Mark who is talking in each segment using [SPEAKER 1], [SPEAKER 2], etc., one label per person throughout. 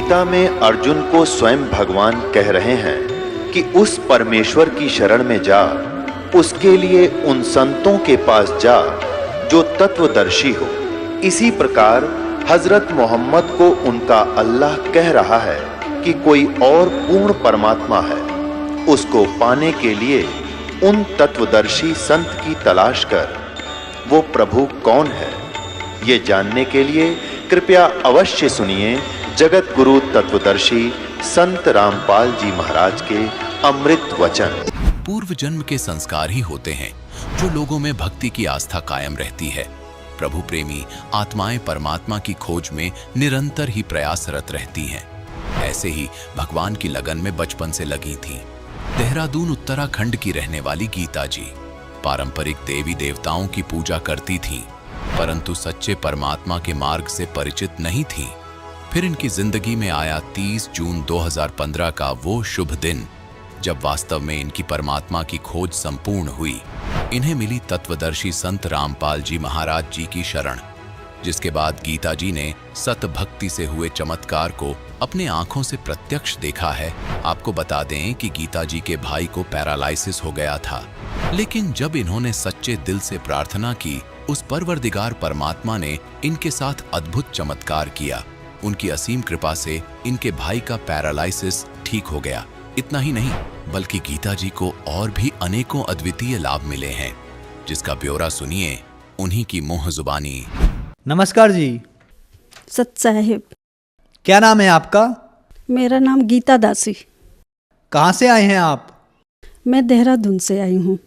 [SPEAKER 1] गीता में अर्जुन को स्वयं भगवान कह रहे हैं कि उस परमेश्वर की शरण में जा, उसके लिए उन संतों के पास जा जो तत्वदर्शी हो। इसी प्रकार हजरत मोहम्मद को उनका अल्लाह कह रहा है कि कोई और पूर्ण परमात्मा है, उसको पाने के लिए उन तत्वदर्शी संत की तलाश कर। वो प्रभु कौन है, ये जानने के लिए कृपया अवश्य सुनिए जगत गुरु तत्वदर्शी संत रामपाल जी महाराज के अमृत वचन।
[SPEAKER 2] पूर्व जन्म के संस्कार ही होते हैं जो लोगों में भक्ति की आस्था कायम रहती है। प्रभु प्रेमी आत्माएं परमात्मा की खोज में निरंतर ही प्रयासरत रहती हैं। ऐसे ही भगवान की लगन में बचपन से लगी थीं। देहरादून उत्तराखंड की रहने वाली गीता जी पारंपरिक देवी देवताओं की पूजा करती थीं, परंतु सच्चे परमात्मा के मार्ग से परिचित नहीं थीं। फिर इनकी जिंदगी में आया 30 जून 2015 का वो शुभ दिन जब वास्तव में इनकी परमात्मा की खोज संपूर्ण हुई। इन्हें मिली तत्वदर्शी संत रामपाल जी महाराज जी की शरण, जिसके बाद गीता जी ने सत भक्ति से हुए चमत्कार को अपने आंखों से प्रत्यक्ष देखा है। आपको बता दें कि गीता जी के भाई को पैरालाइसिस हो गया था, लेकिन जब इन्होंने सच्चे दिल से प्रार्थना की, उस परवरदिगार परमात्मा ने इनके साथ अद्भुत चमत्कार किया। उनकी असीम कृपा से इनके भाई का पैरालाइसिस ठीक हो गया। इतना ही नहीं, बल्कि गीता जी को और भी अनेकों अद्वितीय लाभ मिले हैं, जिसका ब्यौरा सुनिए उन्हीं की मुंह जुबानी।
[SPEAKER 3] नमस्कार जी।
[SPEAKER 4] सत साहिब।
[SPEAKER 3] क्या नाम है आपका?
[SPEAKER 4] मेरा नाम गीता दासी।
[SPEAKER 3] कहाँ से आए हैं आप?
[SPEAKER 4] मैं देहरादून से आई हूँ।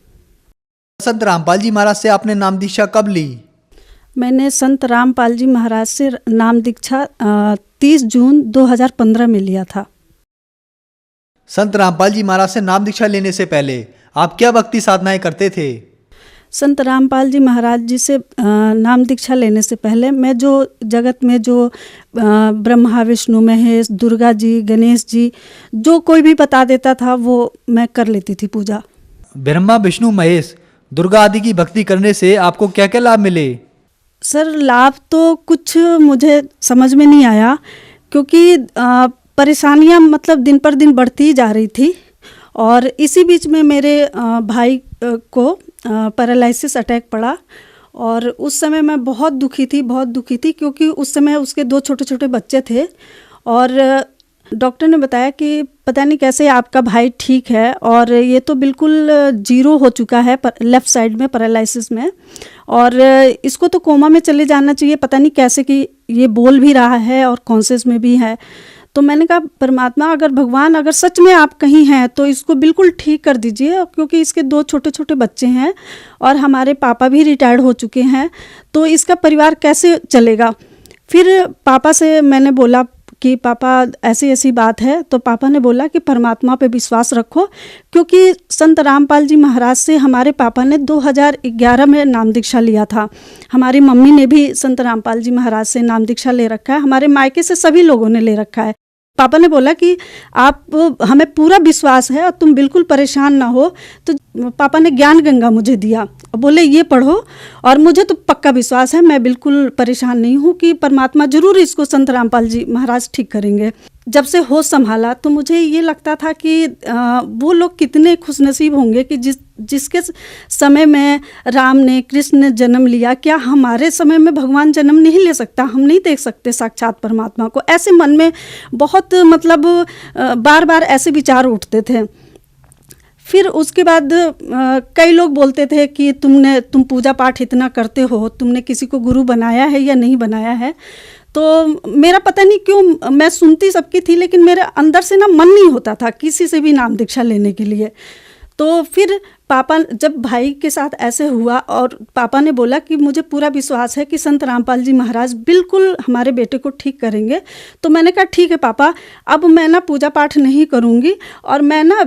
[SPEAKER 3] संत रामपाल जी महाराज से आपने नाम दीक्षा कब ली?
[SPEAKER 4] मैंने संत रामपाल जी महाराज से नाम दीक्षा 30 जून 2015 में लिया था।
[SPEAKER 3] संत रामपाल जी महाराज से नाम दीक्षा लेने से पहले आप क्या भक्ति साधनाएं करते थे?
[SPEAKER 4] संत रामपाल जी महाराज जी से नाम दीक्षा लेने से पहले मैं जो जगत में जो ब्रह्मा विष्णु महेश दुर्गा जी गणेश जी जो कोई भी बता देता था वो मैं कर लेती थी पूजा।
[SPEAKER 3] ब्रह्मा विष्णु महेश दुर्गा आदि की भक्ति करने से आपको क्या क्या लाभ मिले?
[SPEAKER 4] सर लाभ तो कुछ मुझे समझ में नहीं आया, क्योंकि परेशानियां मतलब दिन पर दिन बढ़ती ही जा रही थी। और इसी बीच में मेरे भाई को पैरालिसिस अटैक पड़ा और उस समय मैं बहुत दुखी थी क्योंकि उस समय उसके 2 छोटे छोटे बच्चे थे। और डॉक्टर ने बताया कि पता नहीं कैसे आपका भाई ठीक है और ये तो बिल्कुल जीरो हो चुका है लेफ़्ट साइड में पैरालिसिस में, और इसको तो कोमा में चले जाना चाहिए, पता नहीं कैसे कि ये बोल भी रहा है और कॉन्शियस में भी है। तो मैंने कहा परमात्मा अगर भगवान अगर सच में आप कहीं हैं तो इसको बिल्कुल ठीक कर दीजिए, क्योंकि इसके 2 छोटे छोटे बच्चे हैं और हमारे पापा भी रिटायर्ड हो चुके हैं, तो इसका परिवार कैसे चलेगा। फिर पापा से मैंने बोला कि पापा ऐसी ऐसी बात है, तो पापा ने बोला कि परमात्मा पे विश्वास रखो, क्योंकि संत रामपाल जी महाराज से हमारे पापा ने 2011 में नाम दीक्षा लिया था। हमारी मम्मी ने भी संत रामपाल जी महाराज से नाम दीक्षा ले रखा है, हमारे मायके से सभी लोगों ने ले रखा है। पापा ने बोला कि आप हमें पूरा विश्वास है और तुम बिल्कुल परेशान ना हो। तो पापा ने ज्ञान गंगा मुझे दिया और बोले ये पढ़ो, और मुझे तो पक्का विश्वास है, मैं बिल्कुल परेशान नहीं हूँ कि परमात्मा जरूर इसको संत रामपाल जी महाराज ठीक करेंगे। जब से होश संभाला तो मुझे ये लगता था कि वो लोग कितने खुशनसीब होंगे कि जिसके समय में राम ने कृष्ण ने जन्म लिया, क्या हमारे समय में भगवान जन्म नहीं ले सकता? हम नहीं देख सकते साक्षात परमात्मा को? ऐसे मन में बहुत मतलब बार बार ऐसे विचार उठते थे। फिर उसके बाद कई लोग बोलते थे कि तुम पूजा पाठ इतना करते हो, तुमने किसी को गुरु बनाया है या नहीं बनाया है? तो मेरा पता नहीं क्यों मैं सुनती सबकी थी, लेकिन मेरे अंदर से ना मन नहीं होता था किसी से भी नाम दीक्षा लेने के लिए। तो फिर पापा जब भाई के साथ ऐसे हुआ और पापा ने बोला कि मुझे पूरा विश्वास है कि संत रामपाल जी महाराज बिल्कुल हमारे बेटे को ठीक करेंगे, तो मैंने कहा ठीक है पापा, अब मैं ना पूजा पाठ नहीं करूँगी और मैं ना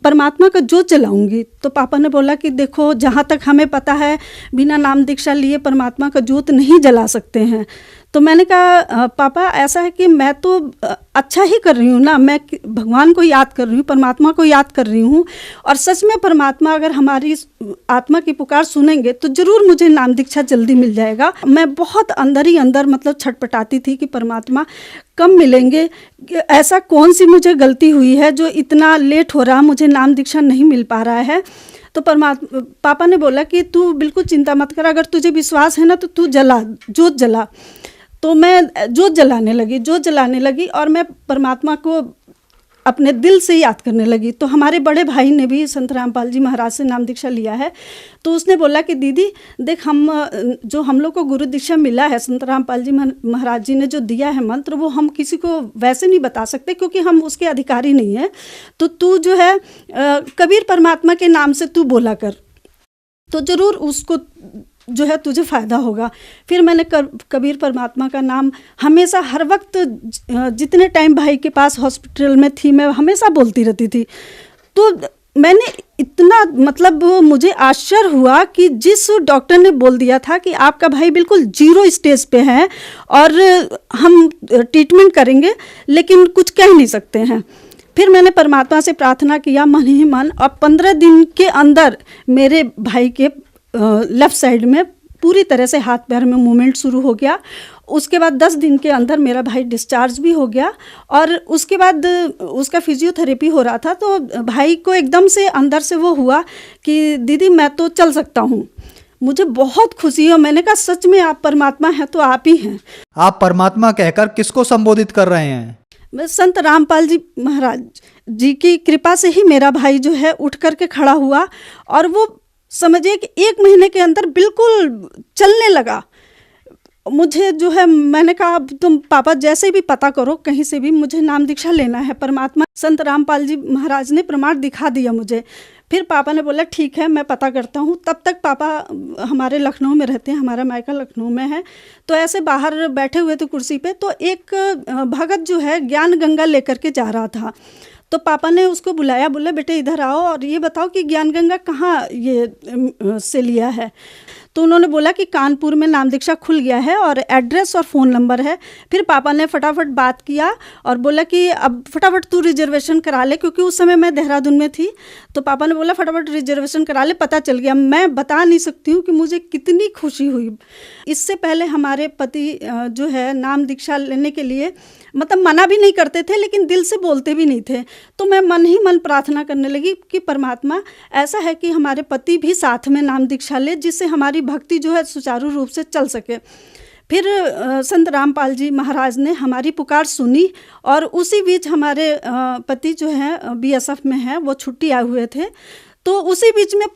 [SPEAKER 4] परमात्मा का जोत जलाऊँगी। तो पापा ने बोला कि देखो, जहाँ तक हमें पता है बिना नाम दीक्षा लिए परमात्मा का जोत नहीं जला सकते हैं। तो मैंने कहा पापा ऐसा है कि मैं तो अच्छा ही कर रही हूँ ना, मैं भगवान को याद कर रही हूँ, परमात्मा को याद कर रही हूँ, और सच में परमात्मा अगर हमारी आत्मा की पुकार सुनेंगे तो ज़रूर मुझे नाम दीक्षा जल्दी मिल जाएगा। मैं बहुत अंदर ही अंदर मतलब छटपटाती थी कि परमात्मा कब मिलेंगे, ऐसा कौन सी मुझे गलती हुई है जो इतना लेट हो रहा, मुझे नाम दीक्षा नहीं मिल पा रहा है। तो पापा ने बोला कि तू बिल्कुल चिंता मत कर, अगर तुझे विश्वास है ना तो तू जोत जला। तो मैं जोत जलाने लगी और मैं परमात्मा को अपने दिल से याद करने लगी। तो हमारे बड़े भाई ने भी संत रामपाल जी महाराज से नाम दीक्षा लिया है, तो उसने बोला कि दीदी देख, हम लोग को गुरु दीक्षा मिला है, संत रामपाल जी महाराज जी ने जो दिया है मंत्र, वो हम किसी को वैसे नहीं बता सकते क्योंकि हम उसके अधिकारी नहीं हैं। तो तू जो है कबीर परमात्मा के नाम से तू बोला कर, तो ज़रूर उसको जो है तुझे फ़ायदा होगा। फिर मैंने कबीर परमात्मा का नाम हमेशा हर वक्त, जितने टाइम भाई के पास हॉस्पिटल में थी, मैं हमेशा बोलती रहती थी। तो मैंने इतना मतलब मुझे आश्चर्य हुआ कि जिस डॉक्टर ने बोल दिया था कि आपका भाई बिल्कुल 0 स्टेज पे है और हम ट्रीटमेंट करेंगे लेकिन कुछ कह नहीं सकते हैं, फिर मैंने परमात्मा से प्रार्थना किया मन ही मन, और 15 दिन के अंदर मेरे भाई के लेफ़्ट साइड में पूरी तरह से हाथ पैर में मूवमेंट शुरू हो गया। उसके बाद 10 दिन के अंदर मेरा भाई डिस्चार्ज भी हो गया, और उसके बाद उसका फिजियोथेरेपी हो रहा था। तो भाई को एकदम से अंदर से वो हुआ कि दीदी मैं तो चल सकता हूँ। मुझे बहुत खुशी है। मैंने कहा सच में आप परमात्मा हैं तो आप ही हैं।
[SPEAKER 3] आप परमात्मा कहकर किसको संबोधित कर रहे हैं?
[SPEAKER 4] मैं संत रामपाल जी महाराज जी की कृपा से ही मेरा भाई जो है उठ करके खड़ा हुआ, और वो समझिए कि 1 महीने के अंदर बिल्कुल चलने लगा। मुझे जो है, मैंने कहा तुम पापा जैसे भी पता करो, कहीं से भी मुझे नाम दीक्षा लेना है। परमात्मा संत रामपाल जी महाराज ने प्रमाण दिखा दिया मुझे। फिर पापा ने बोला ठीक है मैं पता करता हूँ। तब तक पापा हमारे लखनऊ में रहते हैं, हमारा मायका लखनऊ में है। तो ऐसे बाहर बैठे हुए थे कुर्सी पे, तो एक भगत जो है ज्ञान गंगा लेकर के जा रहा था। तो पापा ने उसको बुलाया, बोले बेटे इधर आओ और ये बताओ कि ज्ञान गंगा कहाँ ये से लिया है। तो उन्होंने बोला कि कानपुर में नाम दीक्षा खुल गया है और एड्रेस और फ़ोन नंबर है। फिर पापा ने फटाफट बात किया और बोला कि अब फटाफट तू रिजर्वेशन करा ले, क्योंकि उस समय मैं देहरादून में थी। तो पापा ने बोला फटाफट रिजर्वेशन करा ले, पता चल गया। मैं बता नहीं सकती हूँ कि मुझे कितनी खुशी हुई। इससे पहले हमारे पति जो है नाम दीक्षा लेने के लिए मतलब मना भी नहीं करते थे, लेकिन दिल से बोलते भी नहीं थे। तो मैं मन ही मन प्रार्थना करने लगी कि परमात्मा ऐसा है कि हमारे पति भी साथ में नाम दीक्षा ले, जिससे हमारी भक्ति जो है सुचारू रूप से चल सके। फिर संत रामपाल जी महाराज ने हमारी पुकार सुनी, और उसी बीच हमारे पति जो हैं BSF में हैं, वो छुट्टी आए हुए थे। तो उसी बीच में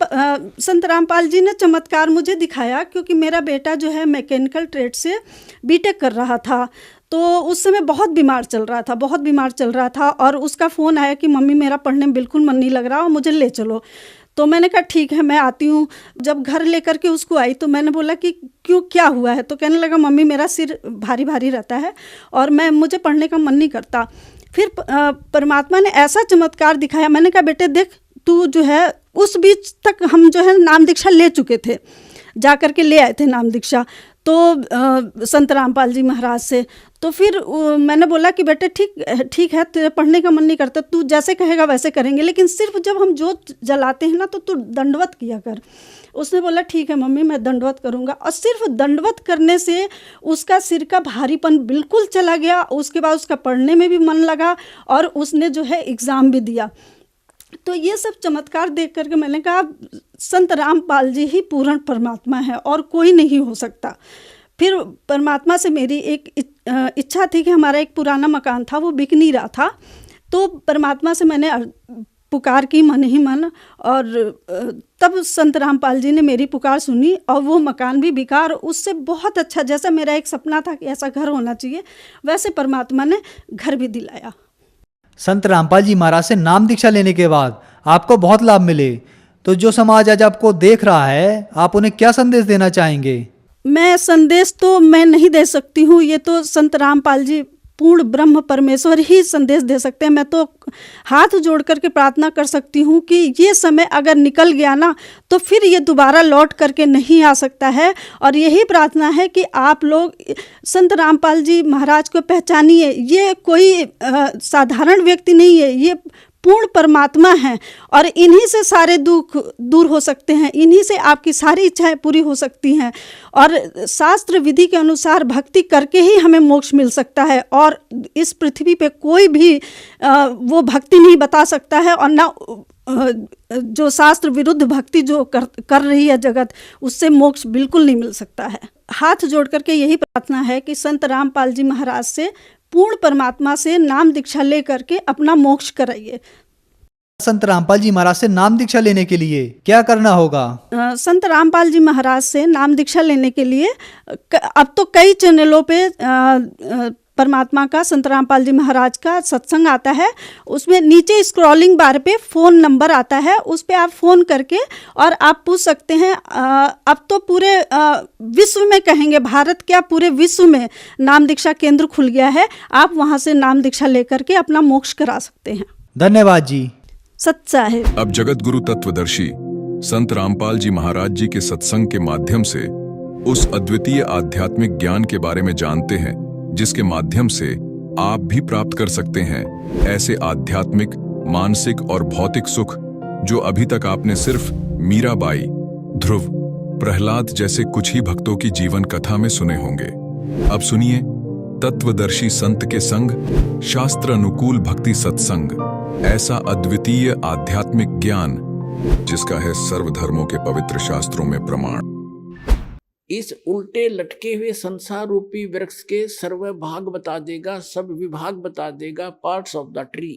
[SPEAKER 4] संत रामपाल जी ने चमत्कार मुझे दिखाया, क्योंकि मेरा बेटा जो है मैकेनिकल ट्रेड से B.Tech कर रहा था। तो उस समय बहुत बीमार चल रहा था, और उसका फ़ोन आया कि मम्मी मेरा पढ़ने में बिल्कुल मन नहीं लग रहा और मुझे ले चलो। तो मैंने कहा ठीक है मैं आती हूँ। जब घर लेकर के उसको आई तो मैंने बोला कि क्यों, क्या हुआ है? तो कहने लगा मम्मी मेरा सिर भारी भारी रहता है और मुझे पढ़ने का मन नहीं करता। फिर परमात्मा ने ऐसा चमत्कार दिखाया। मैंने कहा बेटे देख, तू जो है उस बीच तक हम जो है नाम दीक्षा ले चुके थे, जा कर के ले आए थे नाम दीक्षा तो संत रामपाल जी महाराज से। तो फिर मैंने बोला कि बेटे ठीक है, तेरे पढ़ने का मन नहीं करता, तू जैसे कहेगा वैसे करेंगे, लेकिन सिर्फ जब हम जोत जलाते हैं ना तो तू दंडवत किया कर। उसने बोला ठीक है मम्मी मैं दंडवत करूँगा। और सिर्फ दंडवत करने से उसका सिर का भारीपन बिल्कुल चला गया। उसके बाद उसका पढ़ने में भी मन लगा और उसने जो है एग्ज़ाम भी दिया। तो ये सब चमत्कार देख करके मैंने कहा संत रामपाल जी ही पूर्ण परमात्मा है और कोई नहीं हो सकता। फिर परमात्मा से मेरी एक इच्छा थी कि हमारा एक पुराना मकान था, वो बिक नहीं रहा था। तो परमात्मा से मैंने पुकार की मन ही मन, और तब संत रामपाल जी ने मेरी पुकार सुनी और वो मकान भी बिका। और उससे बहुत अच्छा, जैसा मेरा एक सपना था कि ऐसा घर होना चाहिए, वैसे परमात्मा ने घर भी दिलाया।
[SPEAKER 3] संत रामपाल जी महाराज से नाम दीक्षा लेने के बाद आपको बहुत लाभ मिले, तो जो समाज आज आपको देख रहा है आप उन्हें क्या संदेश देना चाहेंगे?
[SPEAKER 4] मैं संदेश तो मैं नहीं दे सकती हूँ, ये तो संत रामपाल जी पूर्ण ब्रह्म परमेश्वर ही संदेश दे सकते हैं। मैं तो हाथ जोड़ करके प्रार्थना कर सकती हूँ कि ये समय अगर निकल गया ना तो फिर ये दोबारा लौट करके नहीं आ सकता है। और यही प्रार्थना है कि आप लोग संत रामपाल जी महाराज को पहचानिए। ये कोई साधारण व्यक्ति नहीं है, ये पूर्ण परमात्मा हैं और इन्हीं से सारे दुख दूर हो सकते हैं, इन्हीं से आपकी सारी इच्छाएं पूरी हो सकती हैं। और शास्त्र विधि के अनुसार भक्ति करके ही हमें मोक्ष मिल सकता है। और इस पृथ्वी पे कोई भी वो भक्ति नहीं बता सकता है, और ना जो शास्त्र विरुद्ध भक्ति जो कर रही है जगत, उससे मोक्ष बिल्कुल नहीं मिल सकता है। हाथ जोड़ करके यही प्रार्थना है कि संत रामपाल जी महाराज से, पूर्ण परमात्मा से नाम दीक्षा ले करके अपना मोक्ष कराइए।
[SPEAKER 3] संत रामपाल जी महाराज से नाम दीक्षा लेने के लिए क्या करना होगा?
[SPEAKER 4] संत रामपाल जी महाराज से नाम दीक्षा लेने के लिए अब तो कई चैनलों पे परमात्मा का, संत रामपाल जी महाराज का सत्संग आता है। उसमें नीचे स्क्रॉलिंग बार पे फ़ोन नंबर आता है, उस पर आप फ़ोन करके और आप पूछ सकते हैं। अब तो पूरे विश्व में, कहेंगे भारत क्या पूरे विश्व में नाम दीक्षा केंद्र खुल गया है। आप वहाँ से नाम दीक्षा लेकर के अपना मोक्ष करा सकते हैं।
[SPEAKER 3] धन्यवाद जी।
[SPEAKER 4] सच्चा है।
[SPEAKER 5] अब जगत गुरु तत्वदर्शी संत रामपाल जी महाराज जी के सत्संग के माध्यम से उस अद्वितीय आध्यात्मिक ज्ञान के बारे में जानते हैं जिसके माध्यम से आप भी प्राप्त कर सकते हैं ऐसे आध्यात्मिक, मानसिक और भौतिक सुख जो अभी तक आपने सिर्फ मीराबाई, ध्रुव, प्रहलाद जैसे कुछ ही भक्तों की जीवन कथा में सुने होंगे। अब सुनिए तत्वदर्शी संत के संग शास्त्र अनुकूल भक्ति सत्संग, ऐसा अद्वितीय आध्यात्मिक ज्ञान जिसका है सर्वधर्मों के पवित्र शास्त्रों में प्रमाण।
[SPEAKER 6] इस उल्टे लटके हुए संसार रूपी वृक्ष के सर्व भाग बता देगा, सब विभाग बता देगा, पार्ट्स ऑफ द ट्री।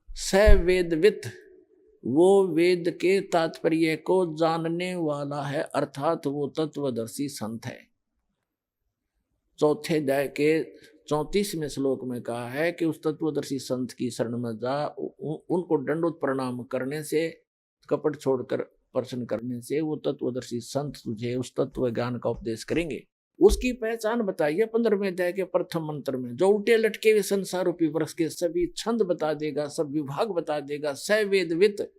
[SPEAKER 6] स वेदवित, वो वेद के तात्पर्य को जानने वाला है, अर्थात वो तत्वदर्शी संत है। चौथे अध्याय के 34वें श्लोक में कहा है कि उस तत्वदर्शी संत की शरण में जा, उनको दंडोत प्रणाम करने से, कपट छोड़कर प्रश्न करने से वो तत्वदर्शी संत तुझे उस तत्व ज्ञान का उपदेश करेंगे। उसकी पहचान बताइए 15वें अध्याय के प्रथम मंत्र में। जो उल्टे लटके हुए संसार रूपी वृक्ष के सभी छंद बता देगा, सब विभाग बता देगा, सवेदवित,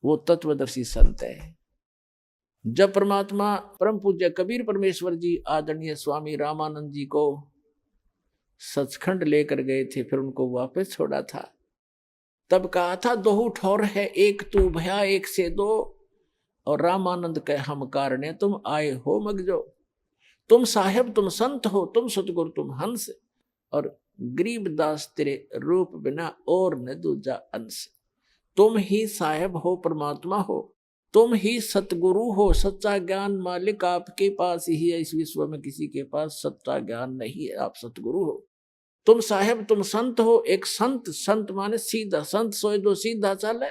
[SPEAKER 6] वो तत्वदर्शी संत है। जब परमात्मा परम पूज्य कबीर परमेश्वर जी आदरणीय स्वामी रामानंद जी को सचखंड लेकर गए थे, फिर उनको वापस छोड़ा था, तब कहा था दोहू ठौर है, एक तू भया एक से दो, और रामानंद कहे हम कारणे तुम आए हो मगजो। तुम साहेब तुम संत हो, तुम सतगुरु तुम हंस, और गरीबदास तेरे रूप बिना और न दूजा अंश। तुम ही साहेब हो, परमात्मा हो, तुम ही सतगुरु हो, सच्चा ज्ञान मालिक आपके पास ही है। इस विश्व में किसी के पास सच्चा ज्ञान नहीं है, आप सतगुरु हो। तुम साहेब तुम संत हो, एक संत, संत माने सीधा, संत सोए दो सीधा चले,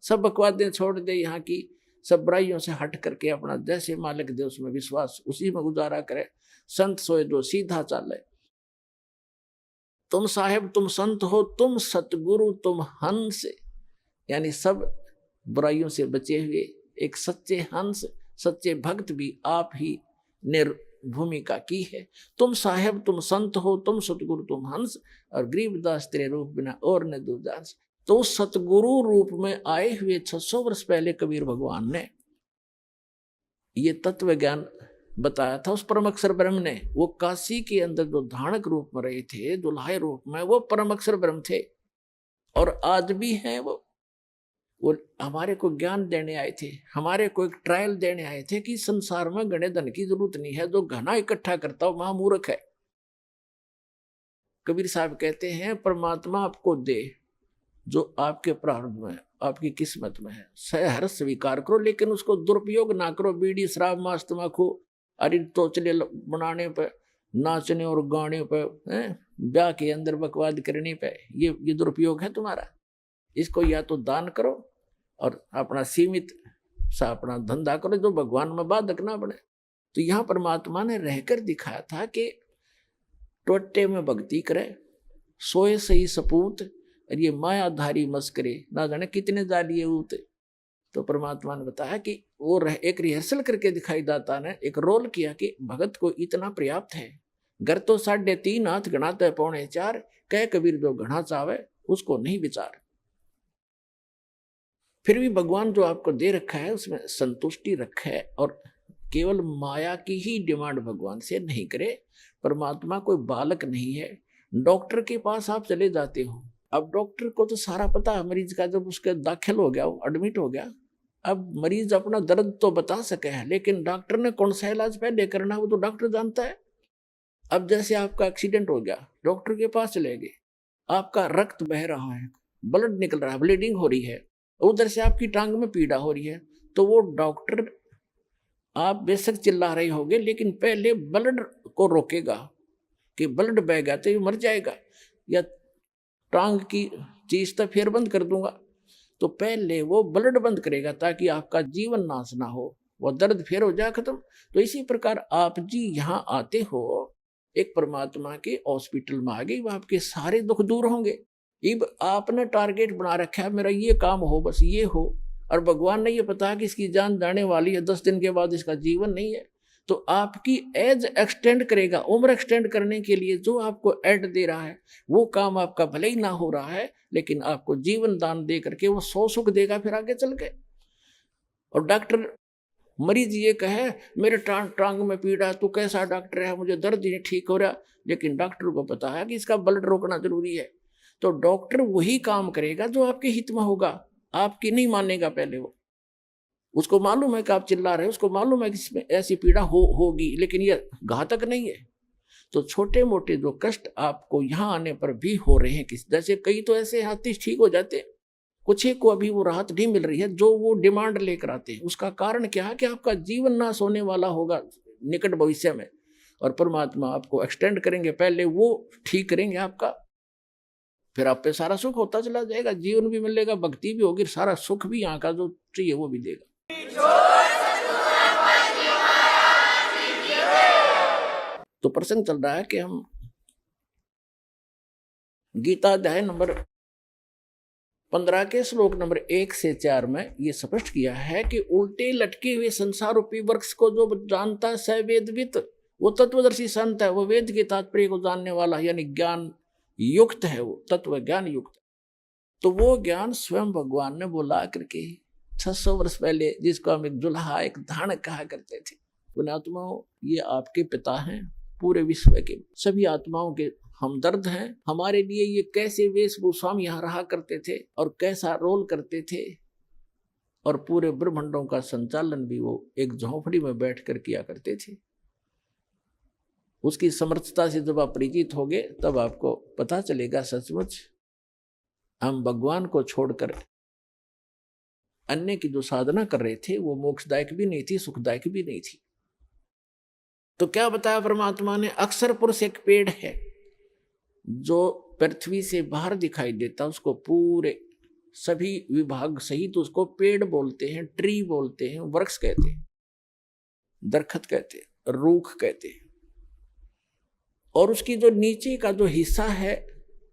[SPEAKER 6] सब बकवादें छोड़ दे, यहाँ की सब बुराइयों से हट करके अपना जैसे मालिक दे उसमें विश्वास, उसी में गुजारा करे। संत सोए दो सीधा चले। तुम साहेब तुम संत हो, तुम सतगुरु तुम हंस, यानी सब बुराइयों से बचे हुए एक सच्चे हंस, सच्चे भक्त भी आप ही ने भूमिका की है। तुम साहेब तुम संत हो, तुम सतगुरु तुम हंस, और गरीबदास तेरे रूप बिना और न दूजा अंश। तो सतगुरु रूप में आए हुए 600 वर्ष पहले कबीर भगवान ने ये तत्व ज्ञान बताया था उस परम अक्षर ब्रह्म ने। वो काशी के अंदर जो धानक रूप में रहे थे, दुल्हाए रूप में, वो परम अक्षर ब्रह्म थे और आज भी हैं। वो हमारे को ज्ञान देने आए थे, हमारे को एक ट्रायल देने आए थे कि संसार में गणे धन की जरूरत नहीं है, जो घना इकट्ठा करता हो महामूर्ख है। कबीर साहब कहते हैं परमात्मा आपको दे जो आपके प्रारब्ध में, आपकी किस्मत में है, सहर स्वीकार करो, लेकिन उसको दुरुपयोग ना करो। बीड़ी शराब मांस तम्बाकू अरे तोचले बनाने पे, नाचने और गाने पे, ब्याह के अंदर बकवाद करने पे, ये दुरुपयोग है तुम्हारा। इसको या तो दान करो और अपना सीमित सा अपना धंधा करो, जो भगवान में बाधक ना बने। तो यहाँ परमात्मा ने रहकर दिखाया था कि टोटे में भक्ति करे, सोए सही सपूत, और ये मायाधारी मस्करे ना जाने कितने जालिए ऊत। तो परमात्मा ने बताया कि वो एक रिहर्सल करके दिखाई दाता ने एक रोल किया कि भगत को इतना पर्याप्त है, घर तो 3.5 हाथ गणाते पौने 4, कह कबीर जो घना चावे उसको नहीं विचार। फिर भी भगवान जो आपको दे रखा है उसमें संतुष्टि रखे और केवल माया की ही डिमांड भगवान से नहीं करे। परमात्मा कोई बालक नहीं है। डॉक्टर के पास आप चले जाते हो, अब डॉक्टर को तो सारा पता है मरीज का, जब उसके दाखिल हो गया, वो एडमिट हो गया, अब मरीज अपना दर्द तो बता सके है, लेकिन डॉक्टर ने कौन सा इलाज पहले करना वो तो डॉक्टर जानता है। अब जैसे आपका एक्सीडेंट हो गया, डॉक्टर के पास चले गए, आपका रक्त बह रहा है, ब्लड निकल रहा है, ब्लीडिंग हो रही है, उधर से आपकी टांग में पीड़ा हो रही है, तो वो डॉक्टर आप बेशक चिल्ला रहे होगे लेकिन पहले ब्लड को रोकेगा कि ब्लड बह गया तो ये मर जाएगा, या टांग की चीज तो फिर बंद कर दूंगा, तो पहले वो ब्लड बंद करेगा ताकि आपका जीवन नाश ना हो, वो दर्द फिर हो जाए खत्म। तो इसी प्रकार आप जी यहाँ आते हो, एक परमात्मा के हॉस्पिटल में आ गए, वो आपके सारे दुख दूर होंगे। अब आपने टारगेट बना रखा है मेरा ये काम हो, बस ये हो, और भगवान ने ये पता कि इसकी जान जाने वाली है, 10 दिन के बाद इसका जीवन नहीं है, तो आपकी एज एक्सटेंड करेगा। उम्र एक्सटेंड करने के लिए जो आपको एड दे रहा है वो काम आपका भले ही ना हो रहा है, लेकिन आपको जीवन दान दे करके वो 100 सुख देगा फिर आगे चल के। और डॉक्टर मरीज ये कहे मेरे टांग में पीड़ा, तू कैसा डॉक्टर है, मुझे दर्द नहीं ठीक हो रहा, लेकिन डॉक्टर को पता है कि इसका ब्लड रोकना जरूरी है, तो डॉक्टर वही काम करेगा जो आपके हित में होगा, आपकी नहीं मानेगा पहले वो। उसको मालूम है कि आप चिल्ला रहे हो, उसको मालूम है कि इसमें ऐसी पीड़ा होगी, लेकिन ये घातक नहीं है। तो छोटे मोटे जो कष्ट आपको यहाँ आने पर भी हो रहे हैं, किस जैसे कई तो ऐसे हाथी ठीक हो जाते, कुछ ही को अभी वो राहत नहीं मिल रही है जो वो डिमांड लेकर आते हैं। उसका कारण क्या है कि आपका जीवन नाश होने वाला होगा निकट भविष्य में, और परमात्मा आपको एक्सटेंड करेंगे, पहले वो ठीक करेंगे आपका, फिर आप पे सारा सुख होता चला जाएगा, जीवन भी मिलेगा, भक्ति भी होगी, सारा सुख भी यहाँ का जो चाहिए वो भी देगा। तो प्रसंग चल रहा है कि हम गीता अध्याय नंबर 15 के श्लोक नंबर 1 से 4 में ये स्पष्ट किया है कि उल्टे लटके हुए संसार रूपी वृक्ष को जो जानता है स वेदवित, वो तत्वदर्शी संत है, वो वेद के तात्पर्य को जानने वाला यानी ज्ञान युक्त है, वो तत्व ज्ञान युक्त। तो वो ज्ञान स्वयं भगवान ने बोला करके 600 वर्ष पहले, जिसको हम एक जुल्हा एक धान कहा करते थे, पुण्यात्माओं ये आपके पिता हैं, पूरे विश्व के सभी आत्माओं के हमदर्द हैं। हमारे लिए ये कैसे वेशभूषा में यहाँ रहा करते थे और कैसा रोल करते थे, और पूरे ब्रह्मांडों का संचालन भी वो एक झोंपड़ी में बैठकर किया करते थे। उसकी समर्थता से जब आप परिचित होगे तब आपको पता चलेगा सचमुच हम भगवान को छोड़कर अन्य की जो साधना कर रहे थे वो मोक्षदायक भी नहीं थी, सुखदायक भी नहीं थी। तो क्या बताया परमात्मा ने, अक्षर पुरुष एक पेड़ है जो पृथ्वी से बाहर दिखाई देता, उसको पूरे सभी विभाग सहित उसको पेड़ बोलते हैं, ट्री बोलते हैं, वृक्ष कहते हैं, दरखत कहते हैं, रूख कहते हैं। और उसकी जो नीचे का जो हिस्सा है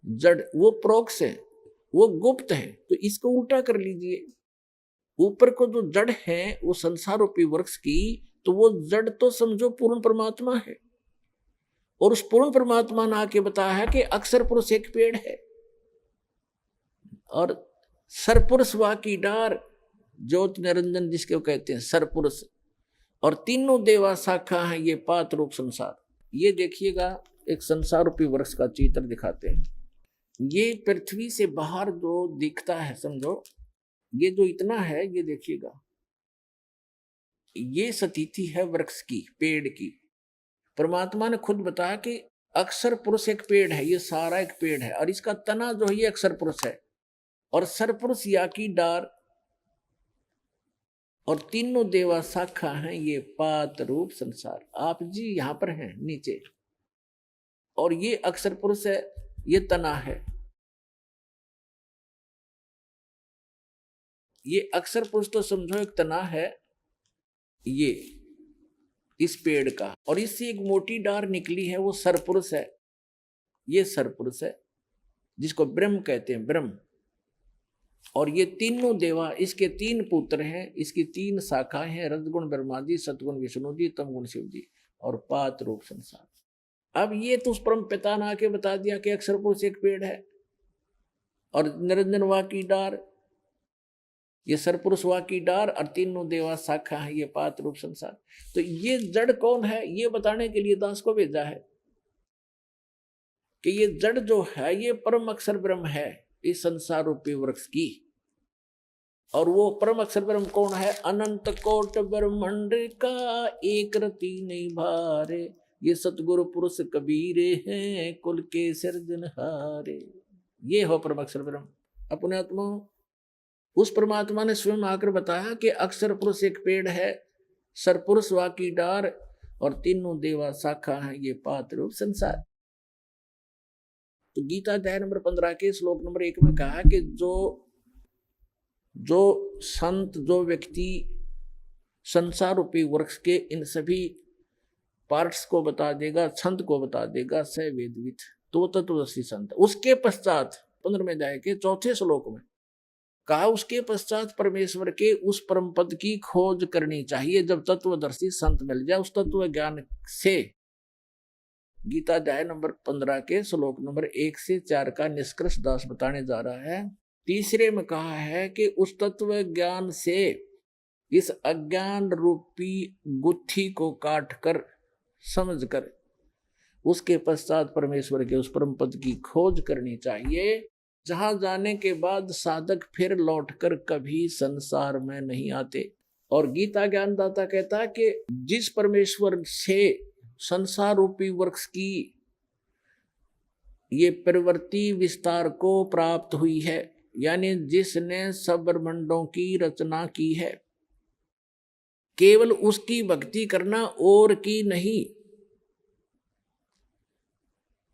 [SPEAKER 6] जड़, वो प्रोक्ष है, वो गुप्त है। तो इसको उल्टा कर लीजिए, ऊपर को जो जड़ है वो संसार रूपी वृक्ष की, तो वो जड़ तो समझो पूर्ण परमात्मा है, और उस पूर्ण परमात्मा ने आके बताया है कि अक्षर पुरुष एक पेड़ है, और सरपुरुष वा की डार, ज्योति निरंजन जिसके कहते हैं सरपुरुष, और तीनों देवा शाखा है ये पात रूप संसार। ये देखिएगा एक संसार रूपी वृक्ष का चित्र दिखाते हैं। ये पृथ्वी से बाहर जो दिखता है, समझो ये जो इतना है, ये देखिएगा ये स्थिति है वृक्ष की, पेड़ की। परमात्मा ने खुद बताया कि अक्षर पुरुष एक पेड़ है, ये सारा एक पेड़ है, और इसका तना जो है ये अक्षर पुरुष है, और सरपुरुष या की डार, और तीनों देवा शाखा हैं ये पात रूप संसार। आप जी यहाँ पर हैं नीचे, और ये अक्षर पुरुष है, ये तना है, ये अक्षर पुरुष तो समझो एक तना है ये इस पेड़ का, और इससे एक मोटी डार निकली है, वो सरपुरुष है, ये सरपुरुष है जिसको ब्रह्म कहते हैं, ब्रह्म। और ये तीनों देवा, इसके 3 पुत्र हैं, इसकी 3 शाखाएं हैं, रजगुण ब्रह्मा जी, सतगुण विष्णु जी, तमगुण शिव जी, और पात रूप संसार। अब ये तो उस परम पिता ने आके बता दिया कि अक्षर पुरुष एक पेड़ है और निरंजन वा की डार, ये सरपुरुष वा की डार और तीनों देवा शाखा है, ये पात रूप संसार। तो ये जड़ कौन है ये बताने के लिए दास को भेजा है कि ये जड़ जो है ये परम अक्षर ब्रह्म है इस संसार रूपी वृक्ष की। और वो परम अक्षर ब्रह्म कौन है? अनंत कोट ब्रह्मांड का एक रति नहीं भारे, ये सतगुरु पुरुष कबीरे हैं कुल के सिरजनहारे। ये हो परम अक्षर ब्रह्म। अपने आत्मा उस परमात्मा ने स्वयं आकर बताया कि अक्षर पुरुष एक पेड़ है, सरपुरुष वा की डार और तीनों देवा शाखा है, ये पात रूप संसार। तो गीता अध्याय नंबर 15 के श्लोक नंबर 1 में कहा कि जो संत, जो व्यक्ति संसार रूपी वृक्ष के इन सभी पार्ट्स को बता देगा, छंद को बता देगा, स वेदविद, तो तत्वदर्शी संत। उसके पश्चात 15वें अध्याय के 4थे श्लोक में कहा उसके पश्चात परमेश्वर के उस परम पद की खोज करनी चाहिए। जब तत्वदर्शी संत मिल जाए उस तत्व ज्ञान से, गीता अध्याय नंबर 15 के श्लोक नंबर 1 से 4 का निष्कर्ष दास बताने जा रहा है। तीसरे में कहा है कि उस तत्व ज्ञान से इस अज्ञान रूपी गुत्थी को काट कर समझ कर उसके पश्चात परमेश्वर के उस परम पद की खोज करनी चाहिए, जहां जाने के बाद साधक फिर लौटकर कभी संसार में नहीं आते। और गीता ज्ञानदाता कहता है कि जिस परमेश्वर से संसार रूपी वृक्ष की ये प्रवृत्ति विस्तार को प्राप्त हुई है, यानी जिसने सब ब्रह्मांडों की रचना की है, केवल उसकी भक्ति करना और की नहीं।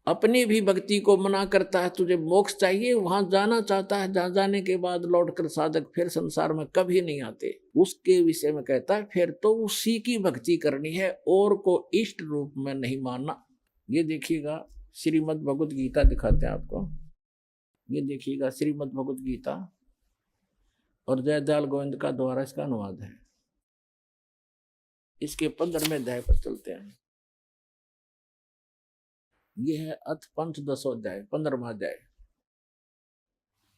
[SPEAKER 6] अपनी भी भक्ति को मना करता है, तुझे मोक्ष चाहिए, वहां जाना चाहता है, जहां जाने के बाद लौटकर साधक फिर संसार में कभी नहीं आते, उसके विषय में कहता है फिर तो उसी की भक्ति करनी है और को इष्ट रूप में नहीं मानना। ये देखिएगा श्रीमद् भगवत गीता दिखाते हैं आपको, ये देखिएगा श्रीमद् भगवत गीता और जयदयाल गोविंद का द्वारा इसका अनुवाद है। इसके 15वें अध्याय पर चलते हैं। यह है अथ पंचदशो अध्याय, 15वां अध्याय।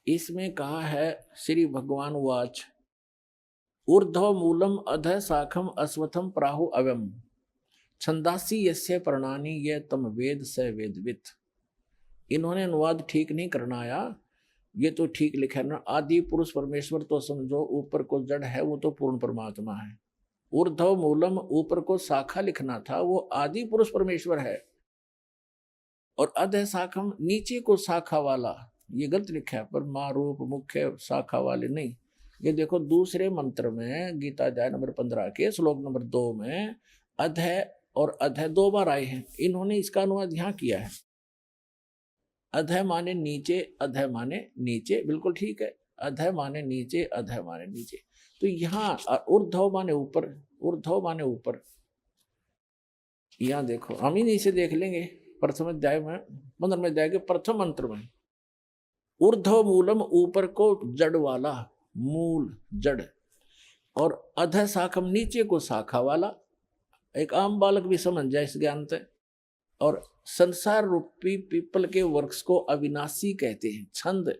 [SPEAKER 6] इसमें कहा है श्री भगवान वाच ऊर्ध्व मूलम अध शाखम अश्वत्थम प्राहु अव्यम छंदासी यस्य प्रणानी ये तम वेद स वेदवित। इन्होंने अनुवाद ठीक नहीं करना आया, ये तो ठीक लिखा ना, आदि पुरुष परमेश्वर तो समझो, ऊपर को जड़ है वो तो पूर्ण परमात्मा है। ऊर्ध्व मूलम ऊपर को शाखा लिखना था, वो आदि पुरुष परमेश्वर है। और अध शाखम नीचे को शाखा वाला, ये गलत लिखा है, पर मारूप मुख्य शाखा वाले नहीं। ये देखो दूसरे मंत्र में गीता अध्याय नंबर 15 के श्लोक नंबर 2 में अध और अध 2 बार आए हैं। इन्होंने इसका अनुवाद यहाँ किया है, अध माने नीचे, अध माने नीचे, बिल्कुल ठीक है। अध माने नीचे, अध माने नीचे। तो यहाँ ऊर्ध्व माने ऊपर, ऊर्ध्व माने ऊपर। यहाँ देखो हम ही नीचे देख लेंगे प्रथम अध्याय में 15वें अध्याय के प्रथम मंत्र में ऊर्ध्व मूलम ऊपर को जड़ वाला, मूल जड़, और अध शाखम नीचे को शाखा वाला। एक आम बालक भी समझ जाए इस ज्ञान से। और संसार रूपी पीपल के वृक्ष को अविनाशी कहते हैं। छंद,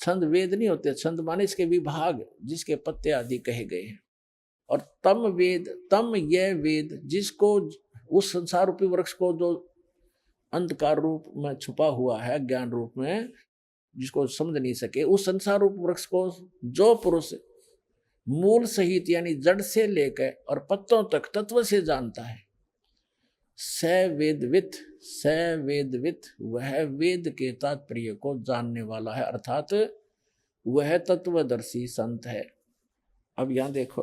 [SPEAKER 6] छंद वेद नहीं होते, छंद माने इसके विभाग जिसके पत्ते आदि कहे गए हैं। और तम वेद, तम यह वेद जिसको उस संसार रूपी वृक्ष को जो अंधकार रूप में छुपा हुआ है, ज्ञान रूप में, जिसको समझ नहीं सके, उस संसार रूप वृक्ष को जो पुरुष मूल सहित यानी जड़ से लेकर और पत्तों तक तत्व से जानता है, स वेदवित, स वेदवित, वह वेद के तात्पर्य को जानने वाला है, अर्थात वह तत्वदर्शी संत है। अब यहां देखो,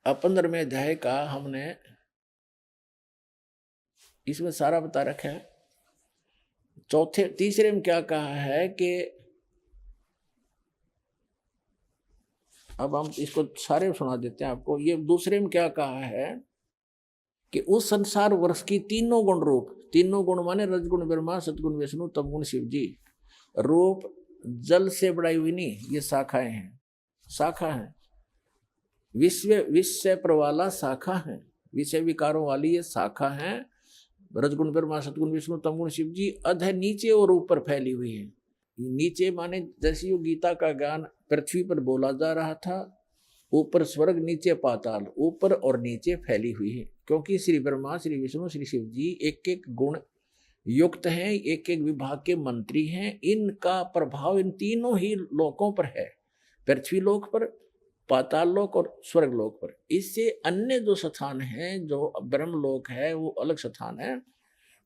[SPEAKER 6] अब 15वें अध्याय का हमने इसमें सारा बता रखा है। तीसरे में क्या कहा है कि अब हम इसको सारे सुना देते हैं आपको। ये दूसरे में क्या कहा है कि उस संसार वृक्ष की तीनों गुण रूप, तीनों गुण माने रजगुण ब्रह्मा, सतगुण विष्णु, तमगुण शिव जी, रूप जल से बढ़ाई हुई नहीं, ये शाखाएं हैं, शाखा है। विश्व प्रवाला शाखा है, विषय विकारों वाली ये शाखा है। रजगुण ब्रह्मा, सतगुण विष्णु, तमगुण शिव जी, अध नीचे और ऊपर फैली हुई है। नीचे माने जैसे यो गीता का ज्ञान पृथ्वी पर बोला जा रहा था, ऊपर स्वर्ग, नीचे पाताल, ऊपर और नीचे फैली हुई है। क्योंकि श्री ब्रह्मा, श्री विष्णु, श्री शिव जी एक एक गुण युक्त हैं, एक एक विभाग के मंत्री हैं। इनका प्रभाव इन तीनों ही लोकों पर है, पृथ्वी लोक पर, पाताल लोक और स्वर्ग लोक पर। इससे अन्य जो स्थान है, जो ब्रह्म लोक है, वो अलग स्थान है।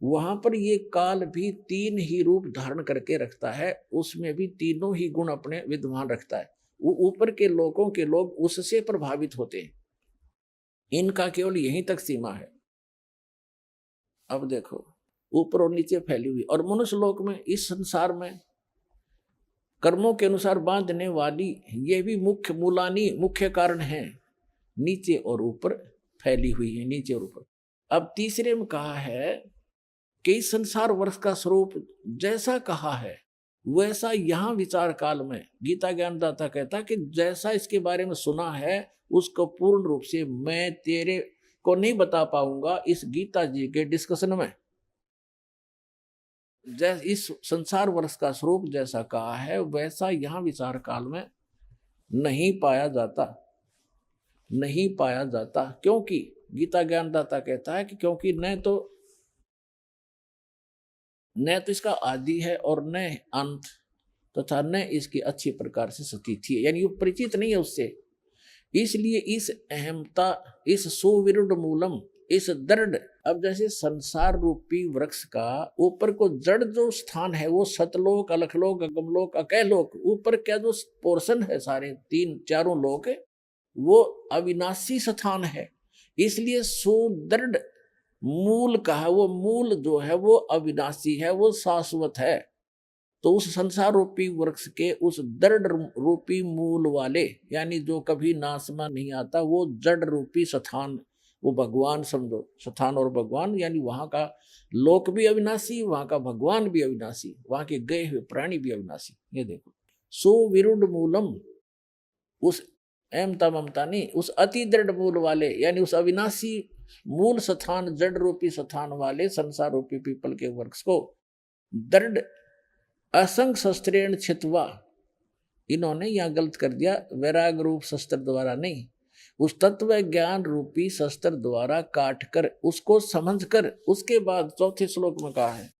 [SPEAKER 6] वहां पर ये काल भी तीन ही रूप धारण करके रखता है, उसमें भी तीनों ही गुण अपने विद्यमान रखता है। वो ऊपर के लोकों के लोग उससे प्रभावित होते हैं, इनका केवल यहीं तक सीमा है। अब देखो, ऊपर और नीचे फैली हुई, और मनुष्य लोक में, इस संसार में कर्मों के अनुसार बांधने वाली ये भी मुख्य मूलानी, मुख्य कारण है, नीचे और ऊपर फैली हुई है, नीचे और ऊपर। अब तीसरे में कहा है कि इस संसार वर्ष का स्वरूप जैसा कहा है वैसा यहाँ विचार काल में गीता ज्ञानदाता कहता कि जैसा इसके बारे में सुना है उसको पूर्ण रूप से मैं तेरे को नहीं बता पाऊंगा इस गीता जी के डिस्कशन में। जैसे इस संसार वर्ष का स्वरूप जैसा कहा है वैसा यहाँ विचार काल में नहीं पाया जाता, नहीं पाया जाता। क्योंकि गीता ज्ञानदाता कहता है कि क्योंकि न तो इसका आदि है और न अंत, तथा न इसकी अच्छी प्रकार से स्थिति है, यानी वो परिचित नहीं है उससे। इसलिए इस अहमता, इस सुविरुद्ध मूलम, इस दृढ़, अब जैसे संसार रूपी वृक्ष का ऊपर को जड़ जो स्थान है वो सतलोक, अलखलोक, अगमलोक, अकैलोक, ऊपर क्या जो पोर्शन है सारे तीन चारों लोक वो अविनाशी स्थान है। इसलिए सुदृढ़ मूल कहा, वो मूल जो है वो अविनाशी है, वो शाश्वत है। तो उस संसार रूपी वृक्ष के उस दृढ़ रूपी मूल वाले, यानी जो कभी नाशमा नहीं आता, वो जड़ रूपी स्थान, वो भगवान समझो, स्थान और भगवान, यानी वहां का लोक भी अविनाशी, वहां का भगवान भी अविनाशी, वहां के गए हुए प्राणी भी अविनाशी। ये देखो, सो विरुद्ध मूलम, उस अहमता ममता नहीं, उस अति दृढ़ मूल वाले, यानी उस अविनाशी मूल स्थान, जड़ रूपी स्थान वाले संसार रूपी पीपल के वृक्ष को दृढ़ असंग शस्त्रेण छित्वा, इन्होंने यहां गलत कर दिया, वैराग रूप शस्त्र द्वारा नहीं, उस तत्व ज्ञान रूपी शस्त्र द्वारा काट कर, उसको समझ कर, उसके बाद चौथे श्लोक में कहा है,